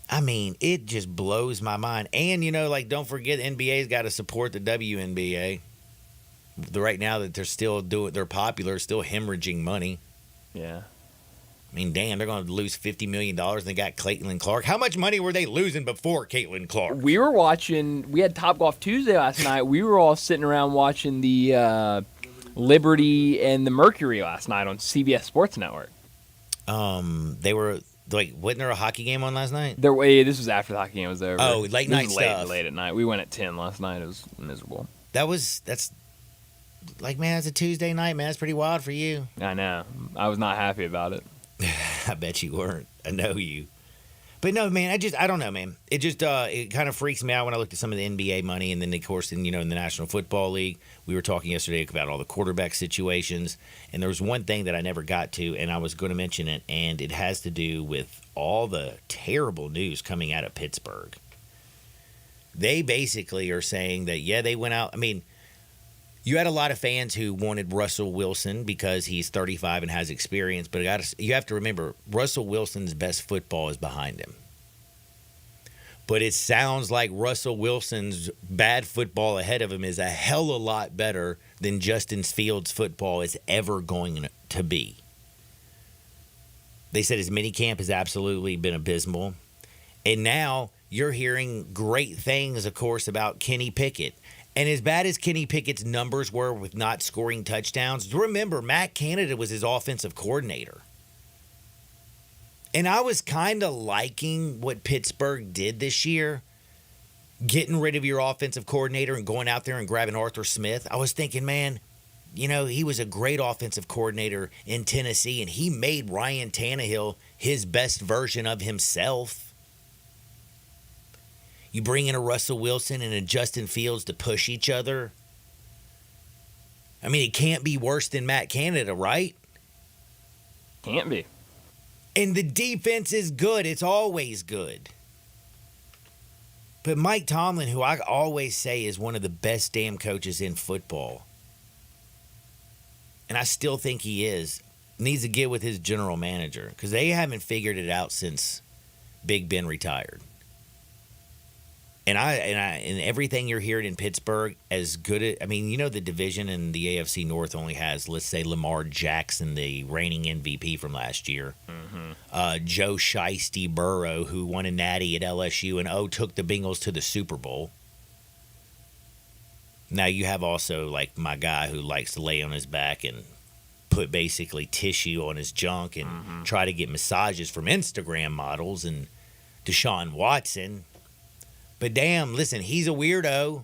I mean, it just blows my mind. And, don't forget, the NBA's got to support the WNBA. Right now that they're popular, still hemorrhaging money. Yeah. I mean, damn, they're going to lose $50 million and they got Caitlin Clark. How much money were they losing before Caitlin Clark? We had Top Golf Tuesday last night. We were all sitting around watching the Liberty and the Mercury last night on CBS Sports Network. They were... wasn't there a hockey game on last night? This was after the hockey game was over. Oh, late night stuff. Late at night. We went at 10 last night. It was miserable. That's man, it's a Tuesday night, man. That's pretty wild for you. I know. I was not happy about it. I bet you weren't. I know you. But no, man, I don't know, man. It just it kind of freaks me out when I looked at some of the NBA money, and then of course in the National Football League, we were talking yesterday about all the quarterback situations, and there was one thing that I never got to, and I was going to mention it, and it has to do with all the terrible news coming out of Pittsburgh. They basically are saying that they went out. I mean, you had a lot of fans who wanted Russell Wilson because he's 35 and has experience, but you have to remember, Russell Wilson's best football is behind him. But it sounds like Russell Wilson's bad football ahead of him is a hell of a lot better than Justin Fields' football is ever going to be. They said his minicamp has absolutely been abysmal. And now you're hearing great things, of course, about Kenny Pickett. And as bad as Kenny Pickett's numbers were with not scoring touchdowns, remember, Matt Canada was his offensive coordinator. And I was kind of liking what Pittsburgh did this year, getting rid of your offensive coordinator and going out there and grabbing Arthur Smith. I was thinking, man, he was a great offensive coordinator in Tennessee, and he made Ryan Tannehill his best version of himself. You bring in a Russell Wilson and a Justin Fields to push each other. I mean, it can't be worse than Matt Canada, right? Can't be. And the defense is good. It's always good. But Mike Tomlin, who I always say is one of the best damn coaches in football, and I still think he is, needs to get with his general manager because they haven't figured it out since Big Ben retired. And everything you're hearing in Pittsburgh, as good as, the division in the AFC North only has, let's say, Lamar Jackson, the reigning MVP from last year. Mm-hmm. Joe Shiesty Burrow, who won a natty at LSU and took the Bengals to the Super Bowl. Now you have also, like, my guy who likes to lay on his back and put basically tissue on his junk and try to get massages from Instagram models and Deshaun Watson. But damn, listen, he's a weirdo.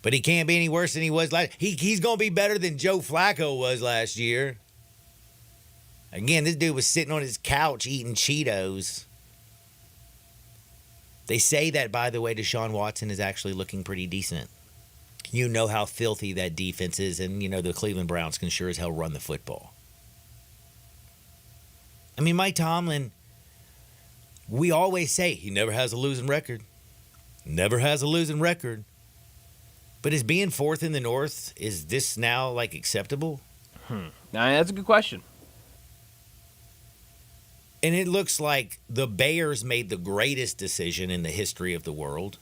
But he can't be any worse than he was last. He's going to be better than Joe Flacco was last year. Again, this dude was sitting on his couch eating Cheetos. They say that, by the way, Deshaun Watson is actually looking pretty decent. You know how filthy that defense is, and you know the Cleveland Browns can sure as hell run the football. I mean, Mike Tomlin, we always say he never has a losing record. Never has a losing record. But is being fourth in the North, is this now, like, acceptable? Now, that's a good question. And it looks like the Bears made the greatest decision in the history of the world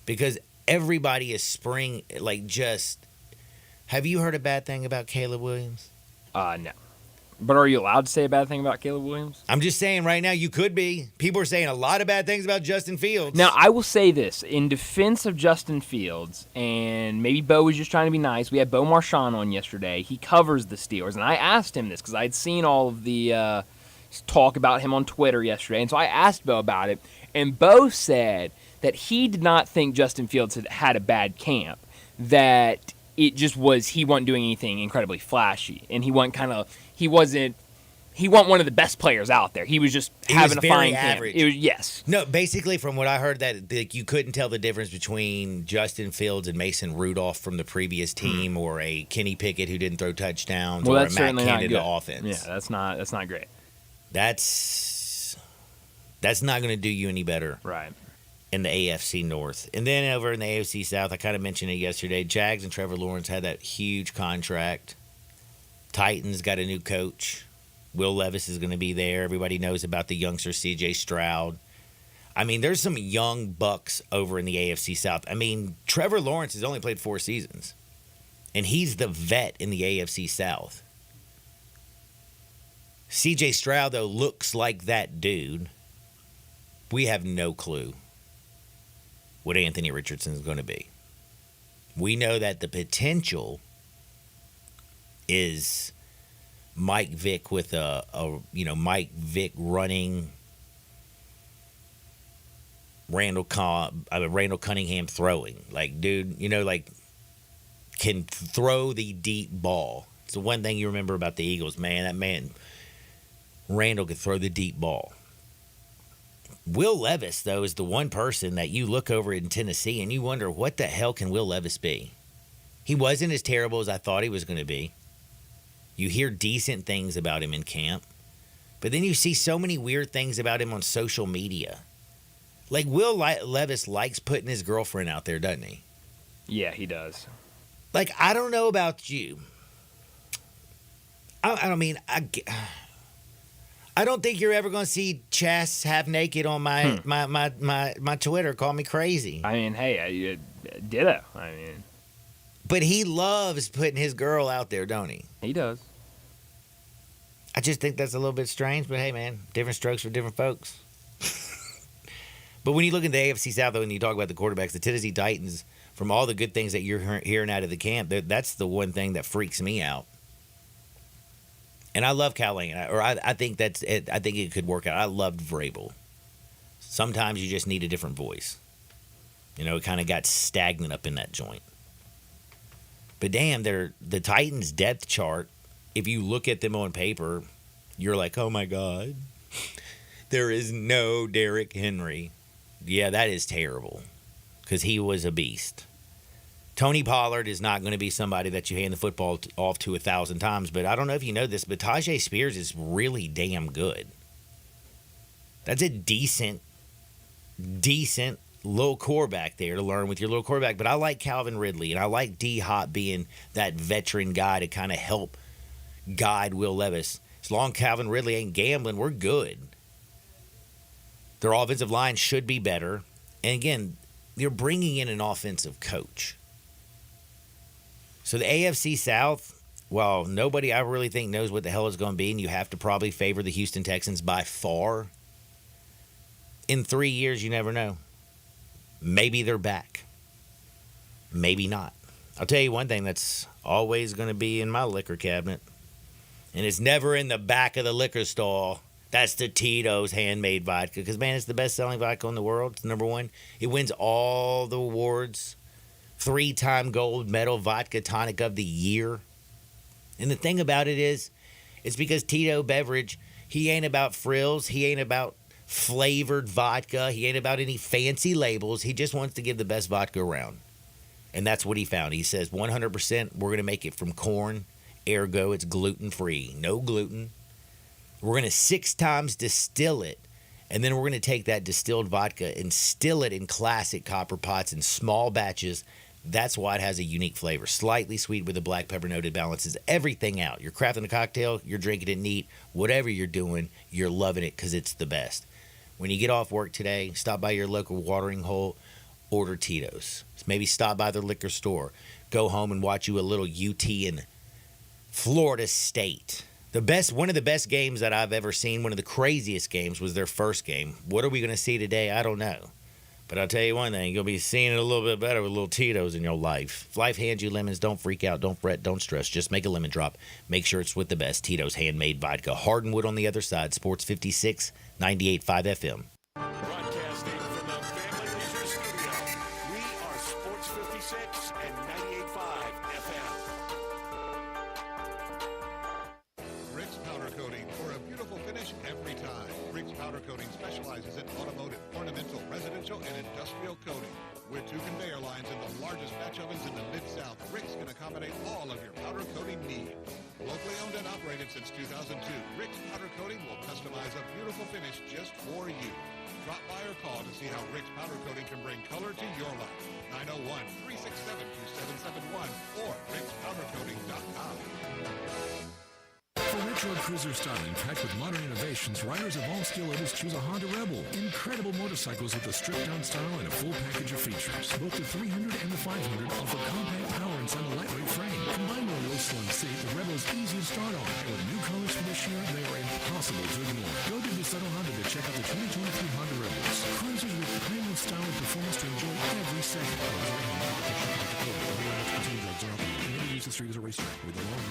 because everybody is just. Have you heard a bad thing about Caleb Williams? No. But are you allowed to say a bad thing about Caleb Williams? I'm just saying right now you could be. People are saying a lot of bad things about Justin Fields. Now, I will say this. In defense of Justin Fields, and maybe Bo was just trying to be nice, we had Bo Marchand on yesterday. He covers the Steelers, and I asked him this because I'd seen all of the talk about him on Twitter yesterday, and so I asked Bo about it, and Bo said that he did not think Justin Fields had a bad camp, that it just was he wasn't doing anything incredibly flashy, and he wasn't one of the best players out there. He was just having a fine average. camp. It was, yes. No, basically from what I heard that you couldn't tell the difference between Justin Fields and Mason Rudolph from the previous team or a Kenny Pickett who didn't throw touchdowns or a Matt Canada offense. Yeah, that's not great. That's not going to do you any better. Right. In the AFC North. And then over in the AFC South, I kind of mentioned it yesterday, Jags and Trevor Lawrence had that huge contract. Titans got a new coach. Will Levis is going to be there. Everybody knows about the youngster C.J. Stroud. I mean, there's some young bucks over in the AFC South. I mean, Trevor Lawrence has only played 4 seasons. And he's the vet in the AFC South. C.J. Stroud, though, looks like that dude. We have no clue what Anthony Richardson is going to be. We know that the potential is Mike Vick with Mike Vick running Randall Cunningham throwing. Like, dude, can throw the deep ball. It's the one thing you remember about the Eagles, man. That man, Randall, could throw the deep ball. Will Levis, though, is the one person that you look over in Tennessee and you wonder, what the hell can Will Levis be? He wasn't as terrible as I thought he was going to be. You hear decent things about him in camp. But then you see so many weird things about him on social media. Like, Will Levis likes putting his girlfriend out there, doesn't he? Yeah, he does. Like, I don't know about you. I don't think you're ever going to see Chas half naked on my Twitter. Call me crazy. I mean, hey, ditto. But he loves putting his girl out there, don't he? He does. I just think that's a little bit strange, but hey, man, different strokes for different folks. But when you look at the AFC South, though, and you talk about the quarterbacks, the Tennessee Titans, from all the good things that you're hearing out of the camp, that's the one thing that freaks me out. And I love Cal Lane, I think that's it. I think it could work out. I loved Vrabel. Sometimes you just need a different voice. It kind of got stagnant up in that joint. But damn, the Titans' depth chart, if you look at them on paper, you're like, oh my God, there is no Derrick Henry. Yeah, that is terrible because he was a beast. Tony Pollard is not going to be somebody that you hand the football off to 1,000 times, but I don't know if you know this, but Tajay Spears is really damn good. That's a decent little quarterback there to learn with your little quarterback. But I like Calvin Ridley, and I like D-Hop being that veteran guy to kind of help guide Will Levis. As long as Calvin Ridley ain't gambling, we're good. Their offensive line should be better. And again, you're bringing in an offensive coach. So the AFC South, well, nobody I really think knows what the hell it's going to be, and you have to probably favor the Houston Texans by far. In 3 years, you never know. Maybe they're back. Maybe not. I'll tell you one thing that's always going to be in my liquor cabinet, and it's never in the back of the liquor stall. That's the Tito's handmade vodka. Because, man, it's the best-selling vodka in the world. It's number one. It wins all the awards. 3-time gold medal vodka tonic of the year. And the thing about it is, it's because Tito Beverage, he ain't about frills. He ain't about flavored vodka. He ain't about any fancy labels. He just wants to give the best vodka around. And that's what he found. He says 100% we're going to make it from corn. Ergo, it's gluten-free. No gluten. We're going to 6 times distill it, and then we're going to take that distilled vodka and still it in classic copper pots in small batches. That's why it has a unique flavor. Slightly sweet with a black pepper note. It balances everything out. You're crafting a cocktail, you're drinking it neat. Whatever you're doing, you're loving it because it's the best. When you get off work today, stop by your local watering hole, order Tito's. Maybe stop by the liquor store. Go home and watch you a little UT in Florida State. One of the best games that I've ever seen, one of the craziest games, was their first game. What are we going to see today? I don't know. But I'll tell you one thing, you'll be seeing it a little bit better with little Tito's in your life. If life hands you lemons, don't freak out, don't fret, don't stress. Just make a lemon drop. Make sure it's with the best Tito's handmade vodka. Hardwood on the other side. Sports 56, 98.5 FM. Broadcasting from the Family Leisure Studio, we are Sports 56 and 98.5 FM. Rick's Powder Coating for a beautiful finish every time. Rick's Powder Coating specializes in automotive, ornamental, residential, and industrial coating. With 2 conveyor lines and the largest batch ovens in the Mid-South, Rick's can accommodate all of your powder coating needs. Locally owned and operated since 2002, Rick's Powder Coating will customize a beautiful finish just for you. Drop by or call to see how Rick's Powder Coating can bring color to your life. 901-367-2771 or rickspowdercoating.com. For retro cruiser styling packed with modern innovations, riders of all skill levels choose a Honda Rebel. Incredible motorcycles with a stripped-down style and a full package of features. Both the 300 and the 500 offer compact power inside a lightweight frame. Combined with a low slung seat, the Rebel is easy to start on. And with new colors for this year, they are impossible to ignore. Go to DeSoto Honda to check out the 2023 Honda Rebels. Cruisers with premium style and performance to enjoy every second. Use the street as a racetrack with the long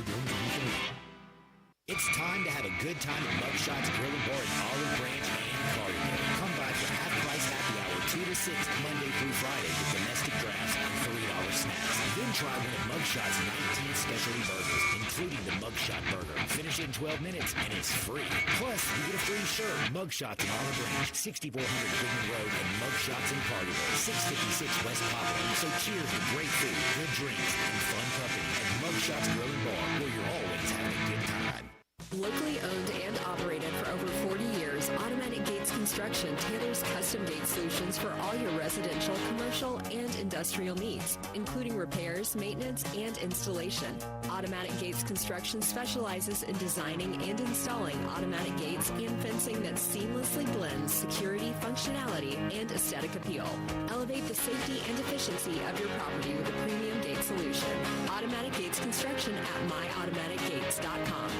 It's time to have a good time at Mugshots Grill and Bar in Olive Branch and Carterville. Come by for half-price happy hour 2 to 6 Monday through Friday with domestic drafts and $3 snacks. Then try one of Mugshots 19 specialty burgers, including the Mugshot Burger. Finish it in 12 minutes and it's free. Plus, you get a free shirt. Mugshots in Olive Branch, 6400 Goodman Road, and Mugshots in Carterville, 656 West Poplar. So cheers to great food, good drinks, and fun company at Mugshots Grill and Bar, where you're always having a good time. Locally owned and operated for over 40 years, Automatic Gates Construction tailors custom gate solutions for all your residential, commercial, and industrial needs, including repairs, maintenance, and installation. Automatic Gates Construction specializes in designing and installing automatic gates and fencing that seamlessly blends security, functionality, and aesthetic appeal. Elevate the safety and efficiency of your property with a premium gate solution. Automatic Gates Construction at myautomaticgates.com.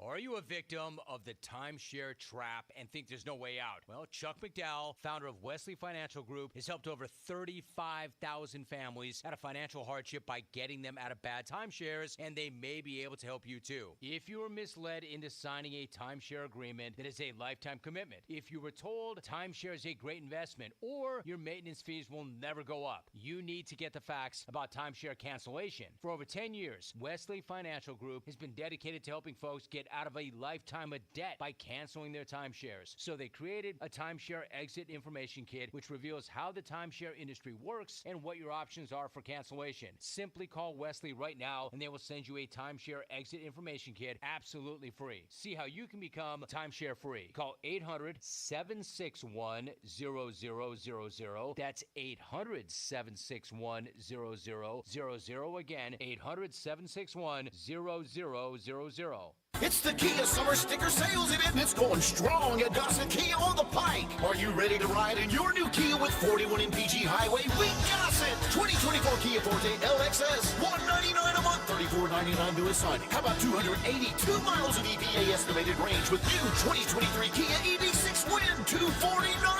Are you a victim of the timeshare trap and think there's no way out? Well, Chuck McDowell, founder of Wesley Financial Group, has helped over 35,000 families out of financial hardship by getting them out of bad timeshares, and they may be able to help you too. If you were misled into signing a timeshare agreement that is a lifetime commitment, if you were told timeshare is a great investment or your maintenance fees will never go up, you need to get the facts about timeshare cancellation. For over 10 years, Wesley Financial Group has been dedicated to helping folks get out of a lifetime of debt by canceling their timeshares. So they created a timeshare exit information kit, which reveals how the timeshare industry works and what your options are for cancellation. Simply call Wesley right now and they will send you a timeshare exit information kit absolutely free. See how you can become timeshare free. Call 800-761-0000. That's 800-761-0000. Again, 800-761-0000. It's the Kia Summer Sticker Sales Event, and it's going strong at Dawson Kia on the Pike. Are you ready to ride in your new Kia with 41 MPG Highway? We got it! 2024 Kia Forte LXS, $199 a month, 35 $24.99 to a signing. How about 282 miles of EPA estimated range with new 2023 Kia EV6 Win, $249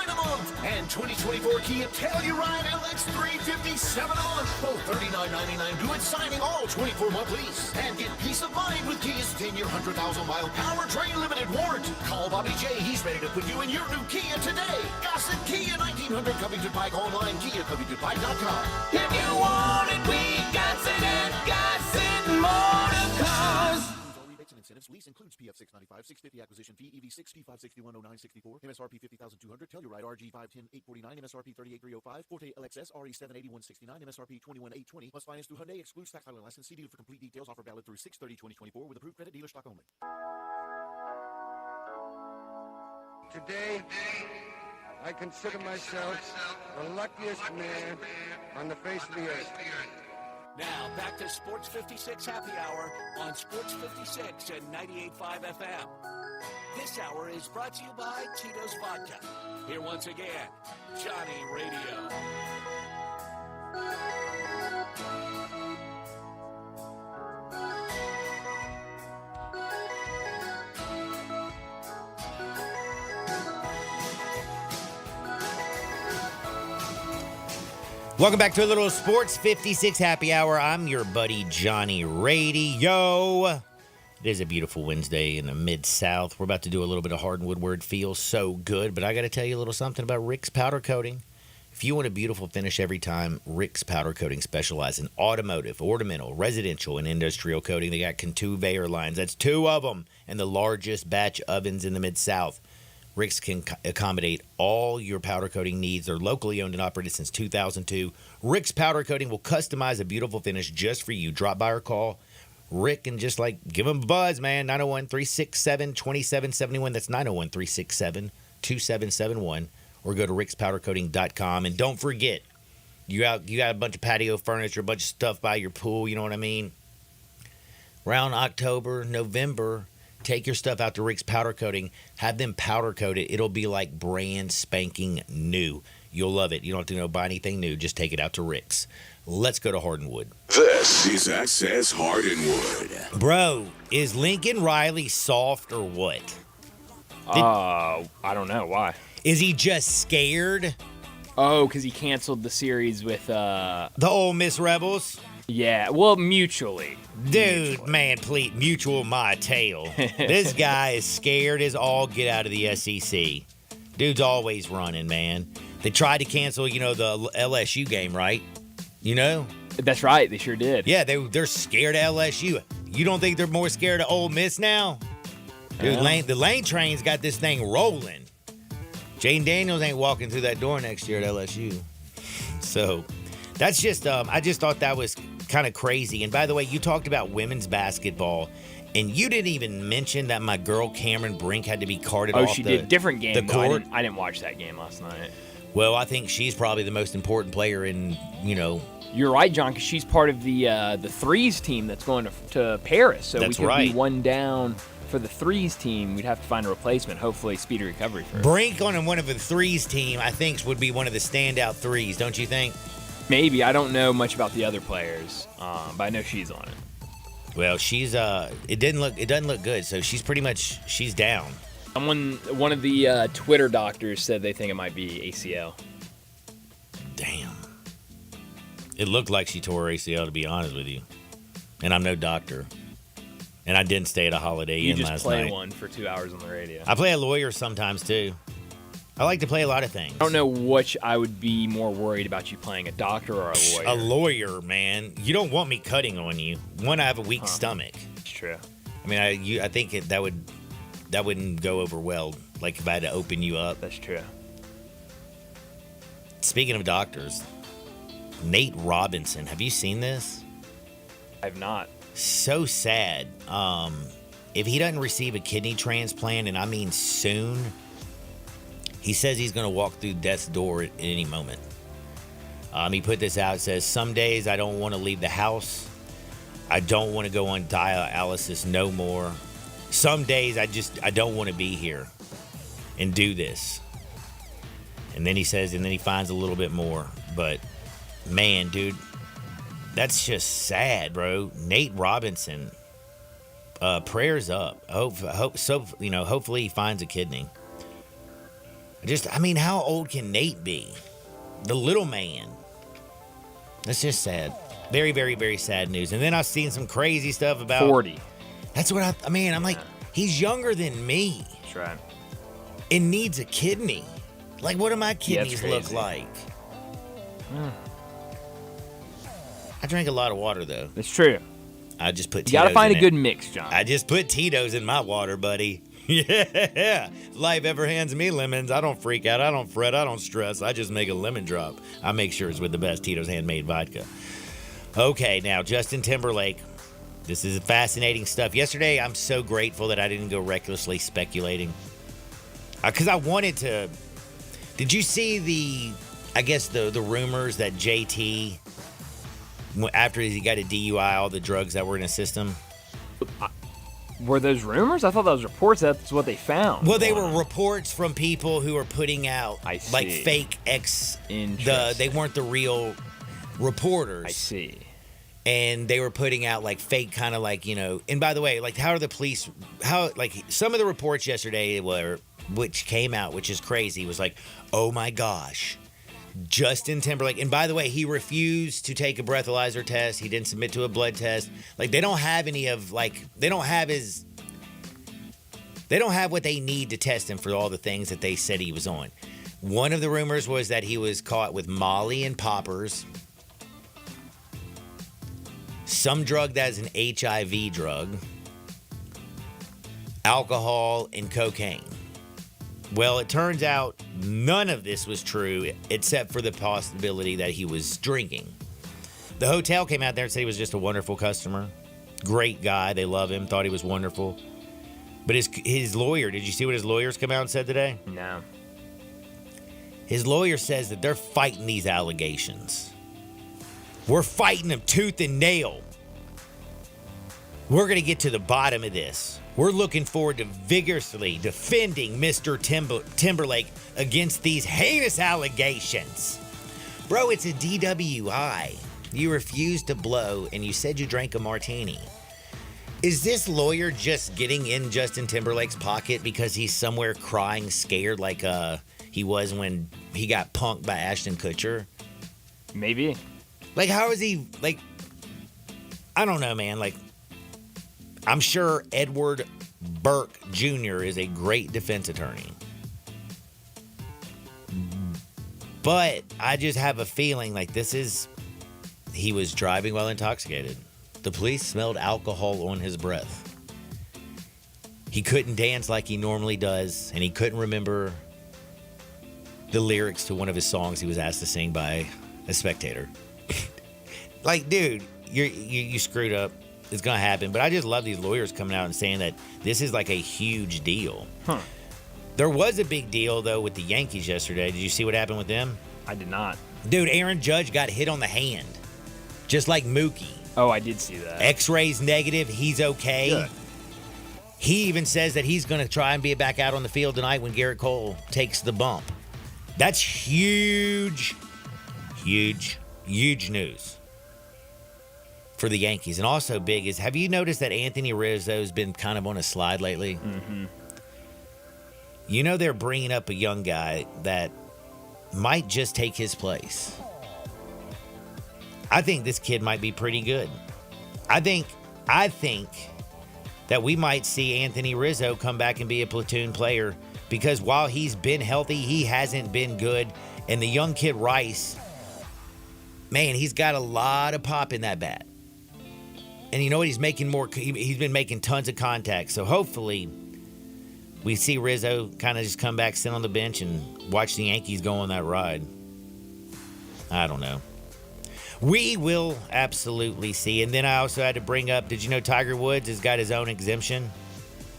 a month. And 2024 Kia Telluride LX 357 a month. Both $39.99 due at signing, all 24-month lease. And get peace of mind with Kia's 10-year, 100,000-mile powertrain limited warranty. Call Bobby J. He's ready to put you in your new Kia today. Gossett Kia 1900 Covington Pike online, KiaCovingtonPike.com. If you want it, we got it at Gossett Motor Cars. All rebates and incentives. Lease includes PF 695, 650 acquisition fee, EV6 P561 0964, MSRP 50,200, Telluride RG 510 849, MSRP 38305, Forte LXS RE 78169, MSRP 21820. Must finance through Hyundai. Excludes tax title and license. See dealer for complete details. Offer valid through 6/30/2024 with approved credit dealer stock only. Today, I consider myself the luckiest man on the face of the earth. Now, back to Sports 56 Happy Hour on Sports 56 and 98.5 FM. This hour is brought to you by Tito's Vodka. Here once again, Johnny Radio. Welcome back to a little Sports 56 Happy Hour. I'm your buddy Johnny Radio. It is a beautiful Wednesday in the Mid-South. We're about to do a little bit of hardwood where it feels so good, but I got to tell you a little something about Rick's Powder Coating. If you want a beautiful finish every time, Rick's Powder Coating specializes in automotive, ornamental, residential, and industrial coating. They got conveyor lines. That's 2 of them, and the largest batch ovens in the Mid-South. Rick's can accommodate all your powder coating needs. They're locally owned and operated since 2002. Rick's Powder Coating will customize a beautiful finish just for you. Drop by or call Rick and just give him a buzz, man. 901-367-2771. That's 901-367-2771. Or go to rickspowdercoating.com. And don't forget, you got a bunch of patio furniture, a bunch of stuff by your pool, you know what I mean? Around October, November, take your stuff out to Rick's Powder Coating. Have them powder coat it. It'll be like brand spanking new. You'll love it. You don't have to buy anything new. Just take it out to Rick's. Let's go to Hardwood. This is Access Hardwood. Bro, is Lincoln Riley soft or what? I don't know. Why? Is he just scared? Oh, because he canceled the series with the Ole Miss Rebels? Yeah, well, mutually. Dude, man, please, mutual my tail. This guy is scared as all get out of the SEC. Dude's always running, man. They tried to cancel, the LSU game, right? That's right, they sure did. Yeah, they're scared of LSU. You don't think they're more scared of Ole Miss now? Dude, the Lane Train's got this thing rolling. Jane Daniels ain't walking through that door next year at LSU. So that's just, I just thought that was kind of crazy. And by the way, you talked about women's basketball, and you didn't even mention that my girl Cameron Brink had to be carted off she did. Different game. The court. I didn't watch that game last night. Well, I think she's probably the most important player in, You're right, John, because she's part of the threes team that's going to Paris. So that's we could right. be one down for the threes team. We'd have to find a replacement. Hopefully, speedy recovery for her. Brink on one of the threes team, I think, would be one of the standout threes, don't you think? Maybe. I don't know much about the other players, but I know she's on it. Well, she's it doesn't look good. So she's down. One of the Twitter doctors said they think it might be ACL. Damn. It looked like she tore her ACL, to be honest with you. And I'm no doctor. And I didn't stay at a Holiday Inn last night. You just play one for 2 hours on the radio. I play a lawyer sometimes, too. I like to play a lot of things. I don't know which I would be more worried about, you playing a doctor or a lawyer. A lawyer, man. You don't want me cutting on you. One, I have a weak stomach. It's true. I mean, I think that wouldn't go over well, like if I had to open you up. That's true. Speaking of doctors, Nate Robinson. Have you seen this? I have not. So sad. If he doesn't receive a kidney transplant, and I mean soon, he says he's going to walk through death's door at any moment. He put this out. It says, "Some days I don't want to leave the house. I don't want to go on dialysis no more. Some days I don't want to be here and do this." And then he says, and then he finds a little bit more. But, man, dude, That's just sad, bro. Nate Robinson, prayers up. Hopefully he finds a kidney. How old can Nate be? The little man. That's just sad. Very, very, very sad news. And then I've seen some crazy stuff about 40. That's what I'm like, he's younger than me. That's right. And needs a kidney. Like, what do my kidneys look like? I drank a lot of water, though. It's true. I just put Tito's You got to find in a it. good mix, John. I just put Tito's in my water, buddy. Yeah. Life ever hands me lemons. I don't freak out. I don't fret. I don't stress. I just make a lemon drop. I make sure it's with the best Tito's handmade vodka. Okay, now, Justin Timberlake. This is fascinating stuff. Yesterday, I'm so grateful that I didn't go recklessly speculating. Because I wanted to. Did you see the rumors that JT, after he got a DUI, all the drugs that were in his system? Were those rumors? I thought that was reports. That's what they found. Well, they were reports from people who were putting out like fake they weren't the real reporters. I see. And they were putting out like fake kind of like, and by the way, like how are the police, some of the reports yesterday which came out, which is crazy, was like, oh my gosh, Justin Timberlake. And by the way, he refused to take a breathalyzer test. He didn't submit to a blood test. Like they don't have they don't have what they need to test him for all the things that they said he was on. One of the rumors was that he was caught with Molly and poppers, some drug that is an HIV drug, alcohol, and cocaine. Well, it turns out none of this was true except for the possibility that he was drinking. The hotel came out there and said he was just a wonderful customer. Great guy. They love him. Thought he was wonderful. But his lawyer, did you see what his lawyers come out and said today? No. His lawyer says that they're fighting these allegations. We're fighting them tooth and nail. We're going to get to the bottom of this. We're looking forward to vigorously defending Mr. Timberlake against these heinous allegations. Bro, it's a DWI. You refused to blow and you said you drank a martini. Is this lawyer just getting in Justin Timberlake's pocket because he's somewhere crying scared like he was when he got punked by Ashton Kutcher? Maybe. Like, how is he, like, I don't know, man. Like, I'm sure Edward Burke Jr. is a great defense attorney. But I just have a feeling like he was driving while intoxicated. The police smelled alcohol on his breath. He couldn't dance like he normally does, and he couldn't remember the lyrics to one of his songs he was asked to sing by a spectator. Like, dude, you screwed up. It's going to happen. But I just love these lawyers coming out and saying that this is like a huge deal. Huh. There was a big deal, though, with the Yankees yesterday. Did you see what happened with them? I did not. Dude, Aaron Judge got hit on the hand. Just like Mookie. Oh, I did see that. X-rays negative. He's okay. Good. He even says that he's going to try and be back out on the field tonight when Garrett Cole takes the bump. That's huge, huge, huge news for the Yankees. And also big is, have you noticed that Anthony Rizzo's been kind of on a slide lately? Mm-hmm. You know they're bringing up a young guy that might just take his place. I think this kid might be pretty good. I think that we might see Anthony Rizzo come back and be a platoon player because while he's been healthy, he hasn't been good. And the young kid Rice, man, he's got a lot of pop in that bat. And you know what? He's been making tons of contacts. So hopefully we see Rizzo kind of just come back, sit on the bench, and watch the Yankees go on that ride. I don't know. We will absolutely see. And then I also had to bring up, did you know Tiger Woods has got his own exemption?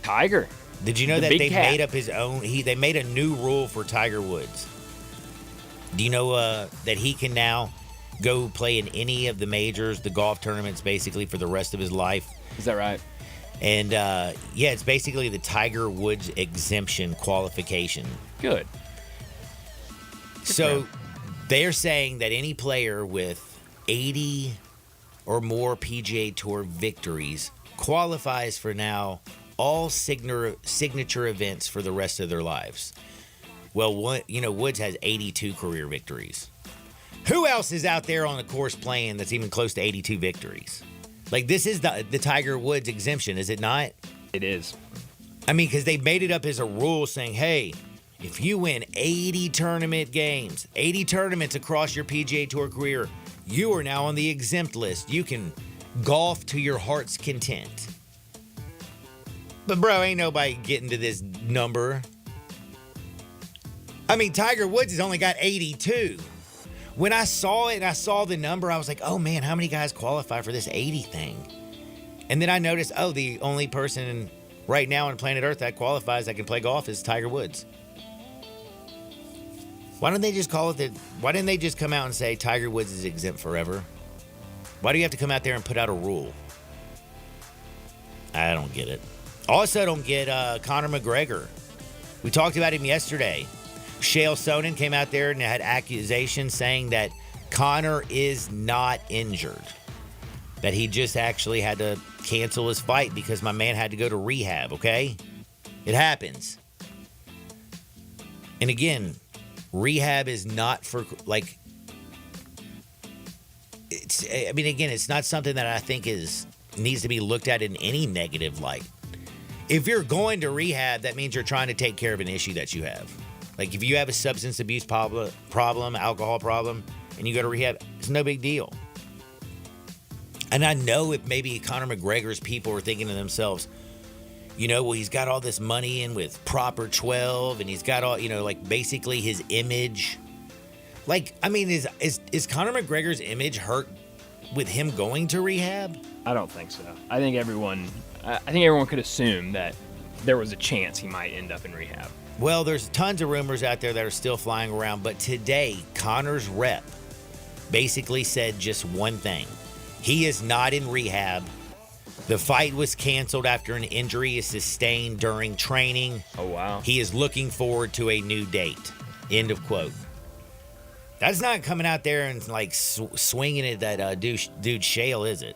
Tiger? Did you know that they made up his own? They made a new rule for Tiger Woods. Do you know that he can now go play in any of the majors, the golf tournaments, basically for the rest of his life? Is that right? And yeah, it's basically the Tiger Woods exemption qualification. Good. So they're saying that any player with 80 or more PGA Tour victories qualifies for now all signature events for the rest of their lives. Well, Woods has 82 career victories. Who else is out there on the course playing that's even close to 82 victories? Like, this is the Tiger Woods exemption, is it not? It is. I mean, because they made it up as a rule saying, hey, if you win 80 tournament games, 80 tournaments across your PGA Tour career, you are now on the exempt list. You can golf to your heart's content. But, bro, ain't nobody getting to this number. I mean, Tiger Woods has only got 82. When I saw it and I saw the number, I was like, oh, man, how many guys qualify for this 80 thing? And then I noticed, the only person right now on planet Earth that qualifies that can play golf is Tiger Woods. Why don't they just call it why didn't they just come out and say Tiger Woods is exempt forever? Why do you have to come out there and put out a rule? I don't get it. Also, I don't get Conor McGregor. We talked about him yesterday. Chael Sonnen came out there and had accusations saying that Conor is not injured. That he just actually had to cancel his fight because my man had to go to rehab, okay? It happens. And again, rehab is not for, like, it's not something that I think needs to be looked at in any negative light. If you're going to rehab, that means you're trying to take care of an issue that you have. Like, if you have a substance abuse problem, alcohol problem, and you go to rehab, it's no big deal. And I know if maybe Conor McGregor's people are thinking to themselves, he's got all this money in with Proper 12, and he's got all, basically his image. Like, I mean, is Conor McGregor's image hurt with him going to rehab? I don't think so. I think everyone could assume that there was a chance he might end up in rehab. Well, there's tons of rumors out there that are still flying around, but today, Conor's rep basically said just one thing. He is not in rehab. The fight was canceled after an injury he sustained during training. Oh, wow. He is looking forward to a new date. End of quote. That's not coming out there and, like, swinging at that dude Chael, is it?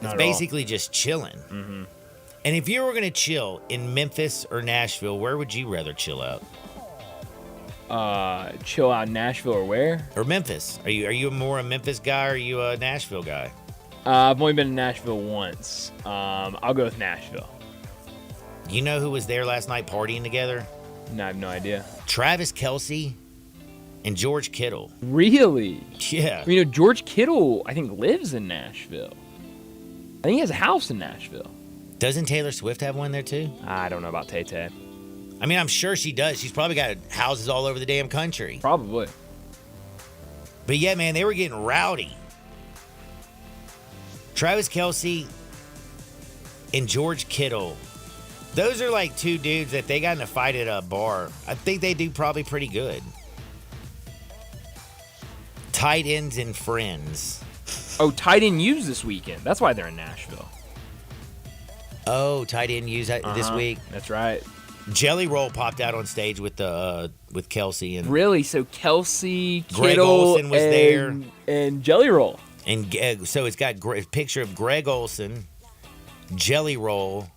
It's basically just chilling. Mm-hmm. And if you were going to chill in Memphis or Nashville, where would you rather chill out? Chill out in Nashville or where? Or Memphis. Are you more a Memphis guy or are you a Nashville guy? I've only been to Nashville once. I'll go with Nashville. You know who was there last night partying together? No, I have no idea. Travis Kelce and George Kittle. Really? Yeah. George Kittle, I think, lives in Nashville. I think he has a house in Nashville. Doesn't Taylor Swift have one there too? I don't know about Tay-Tay. I mean, I'm sure she does. She's probably got houses all over the damn country. Probably. But yeah, man, they were getting rowdy. Travis Kelce and George Kittle. Those are like two dudes that they got in a fight at a bar. I think they do probably pretty good. Tight ends and friends. Oh, tight end U's this weekend. That's why they're in Nashville. Oh, tight end U's this week. That's right. Jelly Roll popped out on stage with Kelce and really. So Kelce, Greg Kittle, Olsen was there, and Jelly Roll. And so it's got a picture of Greg Olsen, Jelly Roll,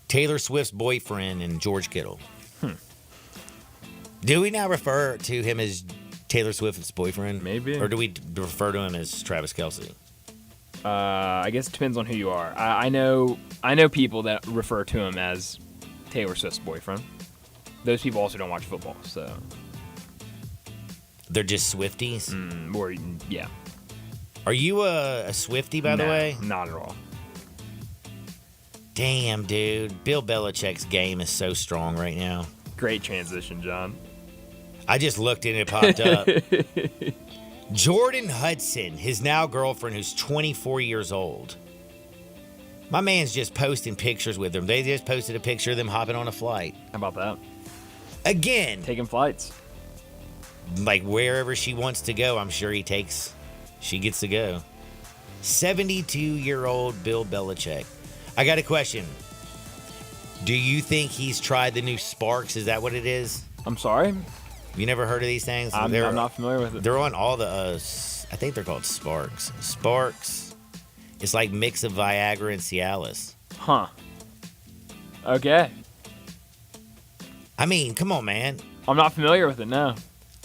Taylor Swift's boyfriend, and George Kittle. Do we now refer to him as Taylor Swift's boyfriend? Maybe. Or do we refer to him as Travis Kelce? I guess it depends on who you are. I know people that refer to him as Taylor Swift's boyfriend. Those people also don't watch football, so they're just Swifties. Or yeah. Are you a Swiftie, by the way? Not at all. Damn, dude. Bill Belichick's game is so strong right now. Great transition, John. I just looked and it popped up. Jordan Hudson, his now girlfriend, who's 24 years old. My man's just posting pictures with them. They just posted a picture of them hopping on a flight. How about that? Again. Taking flights. Like wherever she wants to go, I'm sure she gets to go. 72-year-old Bill Belichick. I got a question. Do you think he's tried the new Sparks? Is that what it is? I'm sorry? You never heard of these things? I'm not familiar with it. They're on all the I think they're called Sparks. Sparks. It's like mix of Viagra and Cialis. Huh. Okay. I mean, come on, man. I'm not familiar with it, no.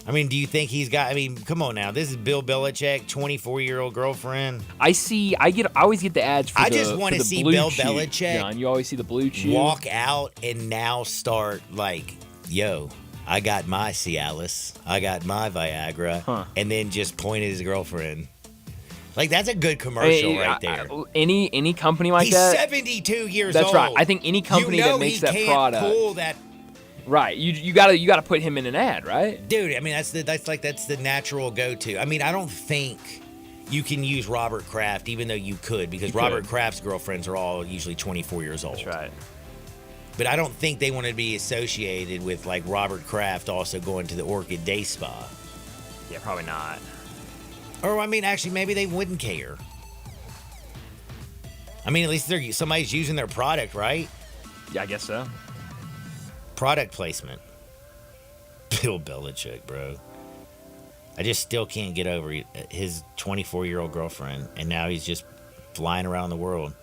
I mean, do you think he's got? I mean, come on now. This is Bill Belichick, 24-year-old girlfriend. I always get the ads for I just want to see Bill Belichick. John, you always see the blue chew. Walk out and now start like, yo, I got my Cialis, I got my Viagra, and then just point at his girlfriend. Like, that's a good commercial right there. Any company like He's that. He's 72 years old. old. That's right. I think any company that makes that product. Pull that. Right, you gotta put him in an ad, right? Dude, I mean that's the natural go-to. I mean, I don't think you can use Robert Kraft, even though you could, because Robert Kraft's girlfriends are all usually 24 years old. That's right. But I don't think they want to be associated with like Robert Kraft also going to the Orchid Day Spa. Yeah, probably not. Or I mean, actually, maybe they wouldn't care. I mean, at least somebody's using their product, right? Yeah, I guess so. Product placement. Bill Belichick, bro. I just still can't get over his 24-year-old girlfriend, and now he's just flying around the world.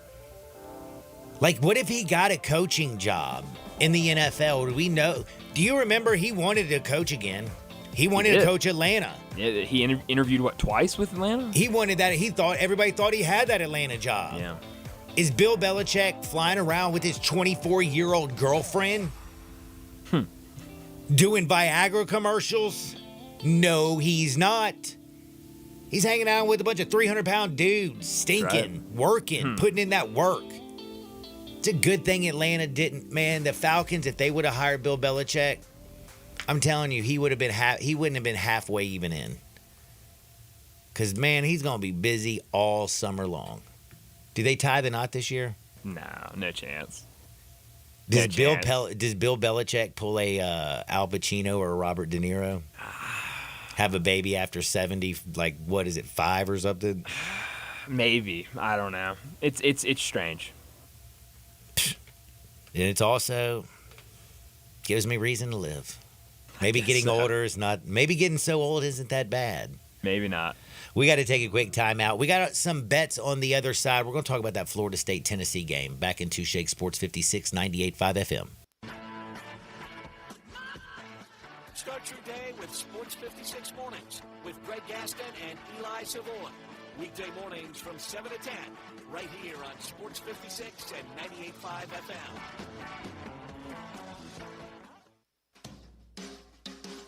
Like, what if he got a coaching job in the NFL? Do we know? Do you remember he wanted to coach again? He wanted to coach Atlanta. Yeah, he interviewed, twice with Atlanta? He wanted that. Everybody thought he had that Atlanta job. Yeah. Is Bill Belichick flying around with his 24-year-old girlfriend? Doing Viagra commercials? No, he's not. He's hanging out with a bunch of 300-pound dudes, stinking, working, putting in that work. It's a good thing Atlanta didn't. Man, the Falcons, if they would have hired Bill Belichick, I'm telling you, he wouldn't have been halfway even in. Because, man, he's going to be busy all summer long. Do they tie the knot this year? No chance. Does Bill Belichick pull a Al Pacino or a Robert De Niro? Have a baby after 70, like, what is it, 5 or something? Maybe. I don't know. It's strange. And it's also gives me reason to live. Maybe getting older is not, maybe getting so old isn't that bad. Maybe not. We got to take a quick time out. We got some bets on the other side. We're going to talk about that Florida State-Tennessee game. Back in Two Shake Sports 56, 98.5 FM. Start your day with Sports 56 Mornings with Greg Gaston and Eli Savoy. Weekday mornings from 7 to 10, right here on Sports 56 and 98.5 FM.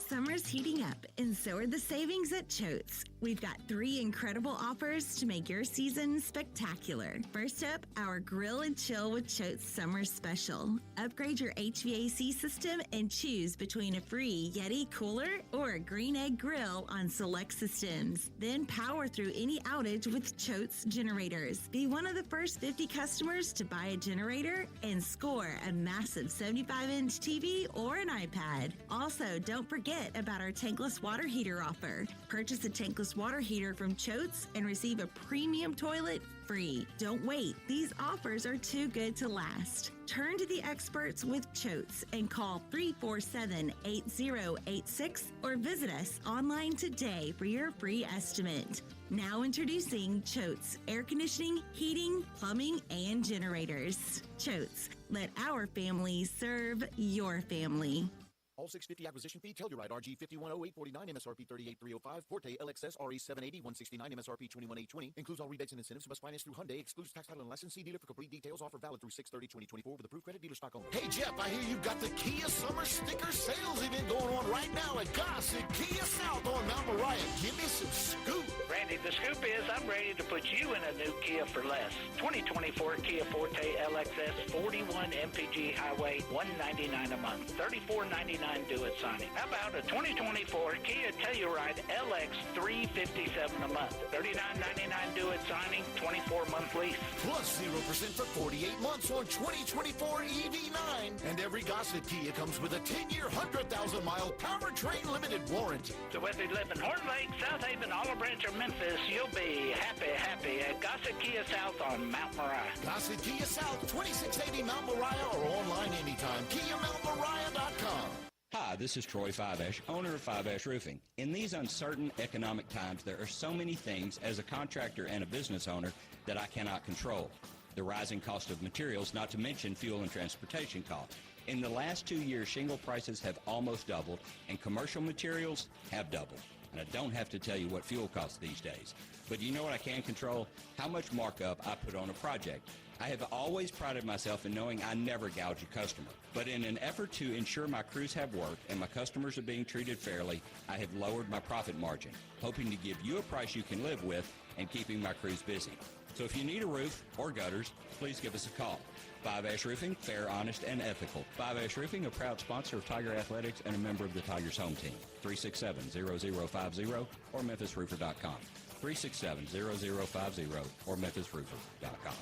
Summer's heating up, and so are the savings at Choate's. We've got 3 incredible offers to make your season spectacular. First up, our Grill and Chill with Choate's Summer Special. Upgrade your HVAC system and choose between a free Yeti cooler or a Green Egg grill on select systems. Then power through any outage with Choate's generators. Be one of the first 50 customers to buy a generator and score a massive 75-inch TV or an iPad. Also, don't forget about our tankless water heater offer. Purchase a tankless water heater from Choate's and receive a premium toilet free. Don't wait. These offers are too good to last. Turn to the experts with Choate's and call 347-8086 or visit us online today for your free estimate. Now introducing Choate's Air Conditioning, Heating, Plumbing, and Generators. Choate's. Let our family serve your family. All 650 acquisition fee, Telluride RG 510849, MSRP 38305, Forte LXS RE 780 169, MSRP 21820. Includes all rebates and incentives. Must finance through Hyundai. Excludes tax title and license. See dealer for complete details. Offer valid through 6/30/2024 with approved credit. Dealer stock only. Hey Jeff, I hear you've got the Kia Summer Sticker Sales event going on right now at Gossett Kia South on Mount Moriah. Give me some scoop. Randy, the scoop is I'm ready to put you in a new Kia for less. 2024 Kia Forte LXS 41 MPG Highway, $199 a month, $34.99 do it signing. How about a 2024 Kia Telluride LX 357 a month, $39.99 do it signing, 24-month lease. Plus 0% for 48 months on 2024 EV9. And every Gossett Kia comes with a 10-year, 100,000-mile powertrain limited warranty. So whether you live in Horn Lake, South Haven, Olive Branch, or Memphis, you'll be happy at Gossett Kia South on Mount Moriah. Gossett Kia South, 2680 Mount Moriah, or online anytime. KiaMountMoriah.com. Hi, this is Troy Fivesh, owner of Fivesh Roofing. In these uncertain economic times, there are so many things as a contractor and a business owner that I cannot control. The rising cost of materials, not to mention fuel and transportation costs. In the last 2 years, shingle prices have almost doubled, and commercial materials have doubled. And I don't have to tell you what fuel costs these days. But you know what I can control? How much markup I put on a project. I have always prided myself in knowing I never gouge a customer. But in an effort to ensure my crews have work and my customers are being treated fairly, I have lowered my profit margin, hoping to give you a price you can live with and keeping my crews busy. So if you need a roof or gutters, please give us a call. Five Ash Roofing, fair, honest, and ethical. Five Ash Roofing, a proud sponsor of Tiger Athletics and a member of the Tigers home team. 367-0050 or MemphisRoofer.com. 367-0050 or MemphisRoofer.com.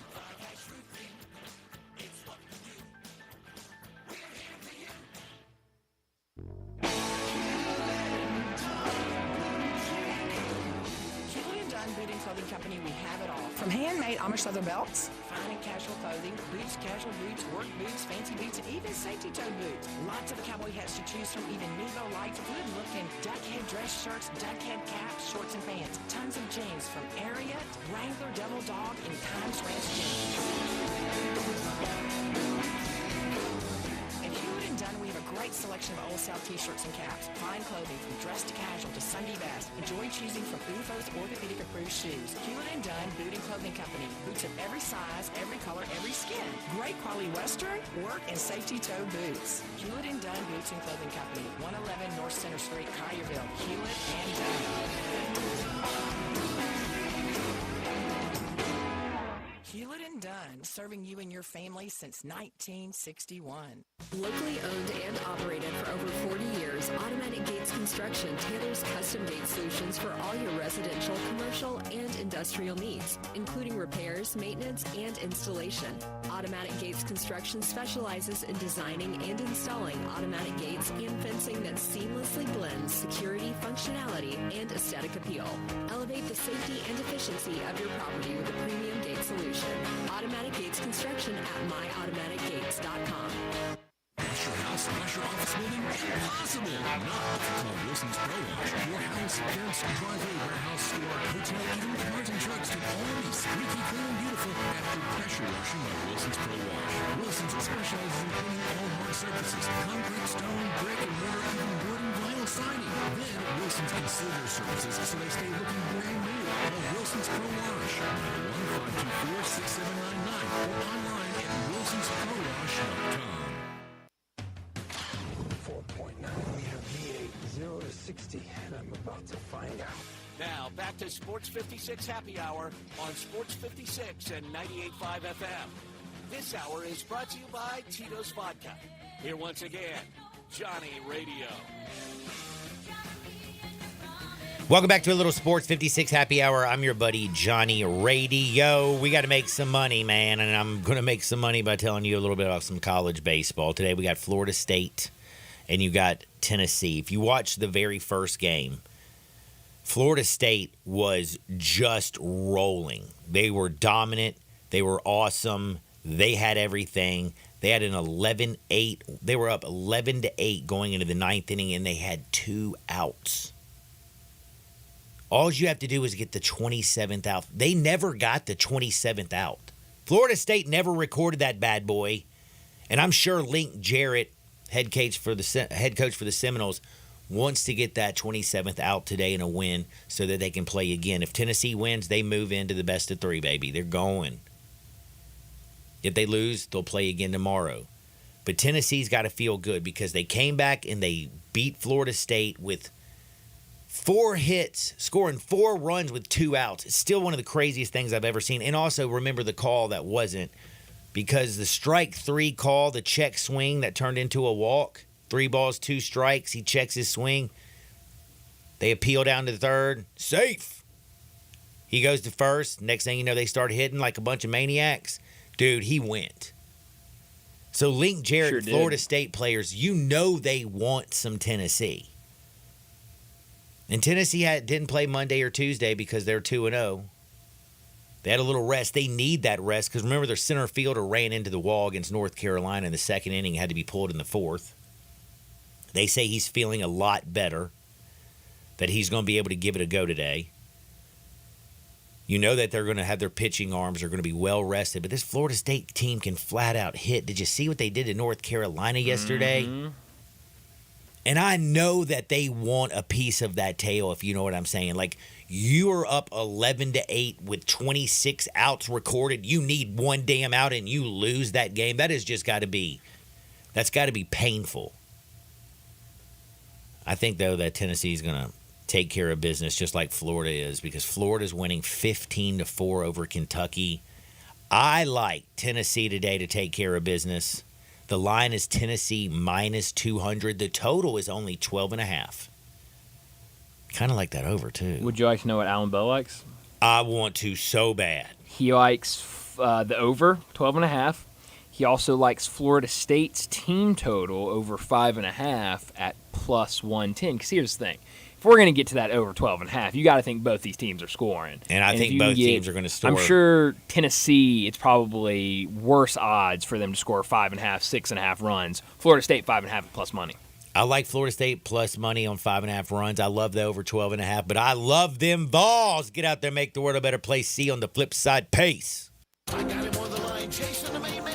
Boot and Clothing Company, we have it all. From handmade Amish leather belts, fine and casual clothing, boots, casual boots, work boots, fancy boots, and even safety-toe boots. Lots of cowboy hats to choose from, even Nouveau lights, good-looking duck-head dress shirts, duck-head caps, shorts, and pants. Tons of jeans from Ariat, Wrangler, Devil Dog, and Times Ranch jeans. At Hewlett & Dunn, we have a great selection of old-style T-shirts and caps. Fine clothing from dress to casual to Sunday best. Enjoy choosing from UFO's orthopedic-approved shoes. Hewlett & Dunn Boot and Clothing Company. Boots of every size, every color, every skin. Great quality Western, work, and safety toe boots. Hewlett & Dunn Boots and Clothing Company. 111 North Center Street, Collierville. Hewlett & Dunn. Hewlett & Dunn, serving you and your family since 1961. Locally owned and operated for over 40 years, Automatic Gates Construction tailors custom gate solutions for all your residential, commercial, and industrial needs, including repairs, maintenance, and installation. Automatic Gates Construction specializes in designing and installing automatic gates and fencing that seamlessly blends security, functionality, and aesthetic appeal. Elevate the safety and efficiency of your property with a premium gate solution. Automatic Gates Construction at myautomaticgates.com. Is your house slash your office building? Possible! Not if you call Wilson's Pro Wash. Your house, fence, driveway, warehouse, store, hotel, even cars and trucks can all be squeaky clean and beautiful after pressure washing by Wilson's Pro Wash. Wilson's specializes in cleaning all hard surfaces, concrete, stone, brick, and mortar, even wood and vinyl siding. Then Wilson's can seal their surfaces so they stay looking brand new. Call Wilson's Pro Wash, 91524-6799, or online at wilsonsprowash.com. 4.9-liter V8, 0 to 60, and I'm about to find out. Now, back to Sports 56 Happy Hour on Sports 56 and 98.5 FM. This hour is brought to you by Tito's Vodka. Here once again, Johnny Radio. Welcome back to a little Sports 56 Happy Hour. I'm your buddy Johnny Radio. We got to make some money, man, and I'm going to make some money by telling you a little bit about some college baseball. Today we got Florida State and you got Tennessee. If you watch the very first game, Florida State was just rolling. They were dominant. They were awesome. They had everything. They had an 11-8. They were up 11-8 going into the ninth inning, and they had 2 outs. All you have to do is get the 27th out. They never got the 27th out. Florida State never recorded that bad boy. And I'm sure Link Jarrett, head coach for the Seminoles, wants to get that 27th out today in a win so that they can play again. If Tennessee wins, they move into the best of 3, baby. They're going. If they lose, they'll play again tomorrow. But Tennessee's got to feel good because they came back and they beat Florida State with 4 hits, scoring 4 runs with 2 outs. It's still one of the craziest things I've ever seen. And also remember the call that wasn't, because the strike 3 call, the check swing that turned into a walk, 3 balls, 2 strikes, he checks his swing. They appeal down to the third. Safe. He goes to first. Next thing you know, they start hitting like a bunch of maniacs. Dude, he went. So Link Jarrett, Sure Florida did. State players, you know they want some Tennessee. And Tennessee didn't play Monday or Tuesday because they're 2-0. They had a little rest. They need that rest because remember their center fielder ran into the wall against North Carolina in the second inning, had to be pulled in the 4th. They say he's feeling a lot better, that he's going to be able to give it a go today. You know that they're going to have their pitching arms are going to be well rested, but this Florida State team can flat out hit. Did you see what they did to North Carolina yesterday? Mm-hmm. And I know that they want a piece of that tail, if you know what I'm saying. Like, you are up 11-8 with 26 outs recorded. You need one damn out and you lose that game. That has just got to be, that's got to be painful. I think, though, that Tennessee is going to take care of business just like Florida is, because Florida's winning 15-4 over Kentucky. I like Tennessee today to take care of business. The line is Tennessee minus 200. The total is only 12.5. Kind of like that over, too. Would you like to know what Alan Bell likes? I want to so bad. He likes the over, 12.5. He also likes Florida State's team total over 5.5 at plus 110. Because here's the thing. If we're going to get to that over 12.5, you got to think both these teams are scoring. And I think both teams are going to score. I'm sure Tennessee, it's probably worse odds for them to score 5.5, 6.5 runs. Florida State, 5.5 plus money. I like Florida State plus money on 5.5 runs. I love the over 12.5, but I love them Vols. Get out there, make the world a better place. See you on the flip side. Pace. I got him on the line, Jason the Main Man.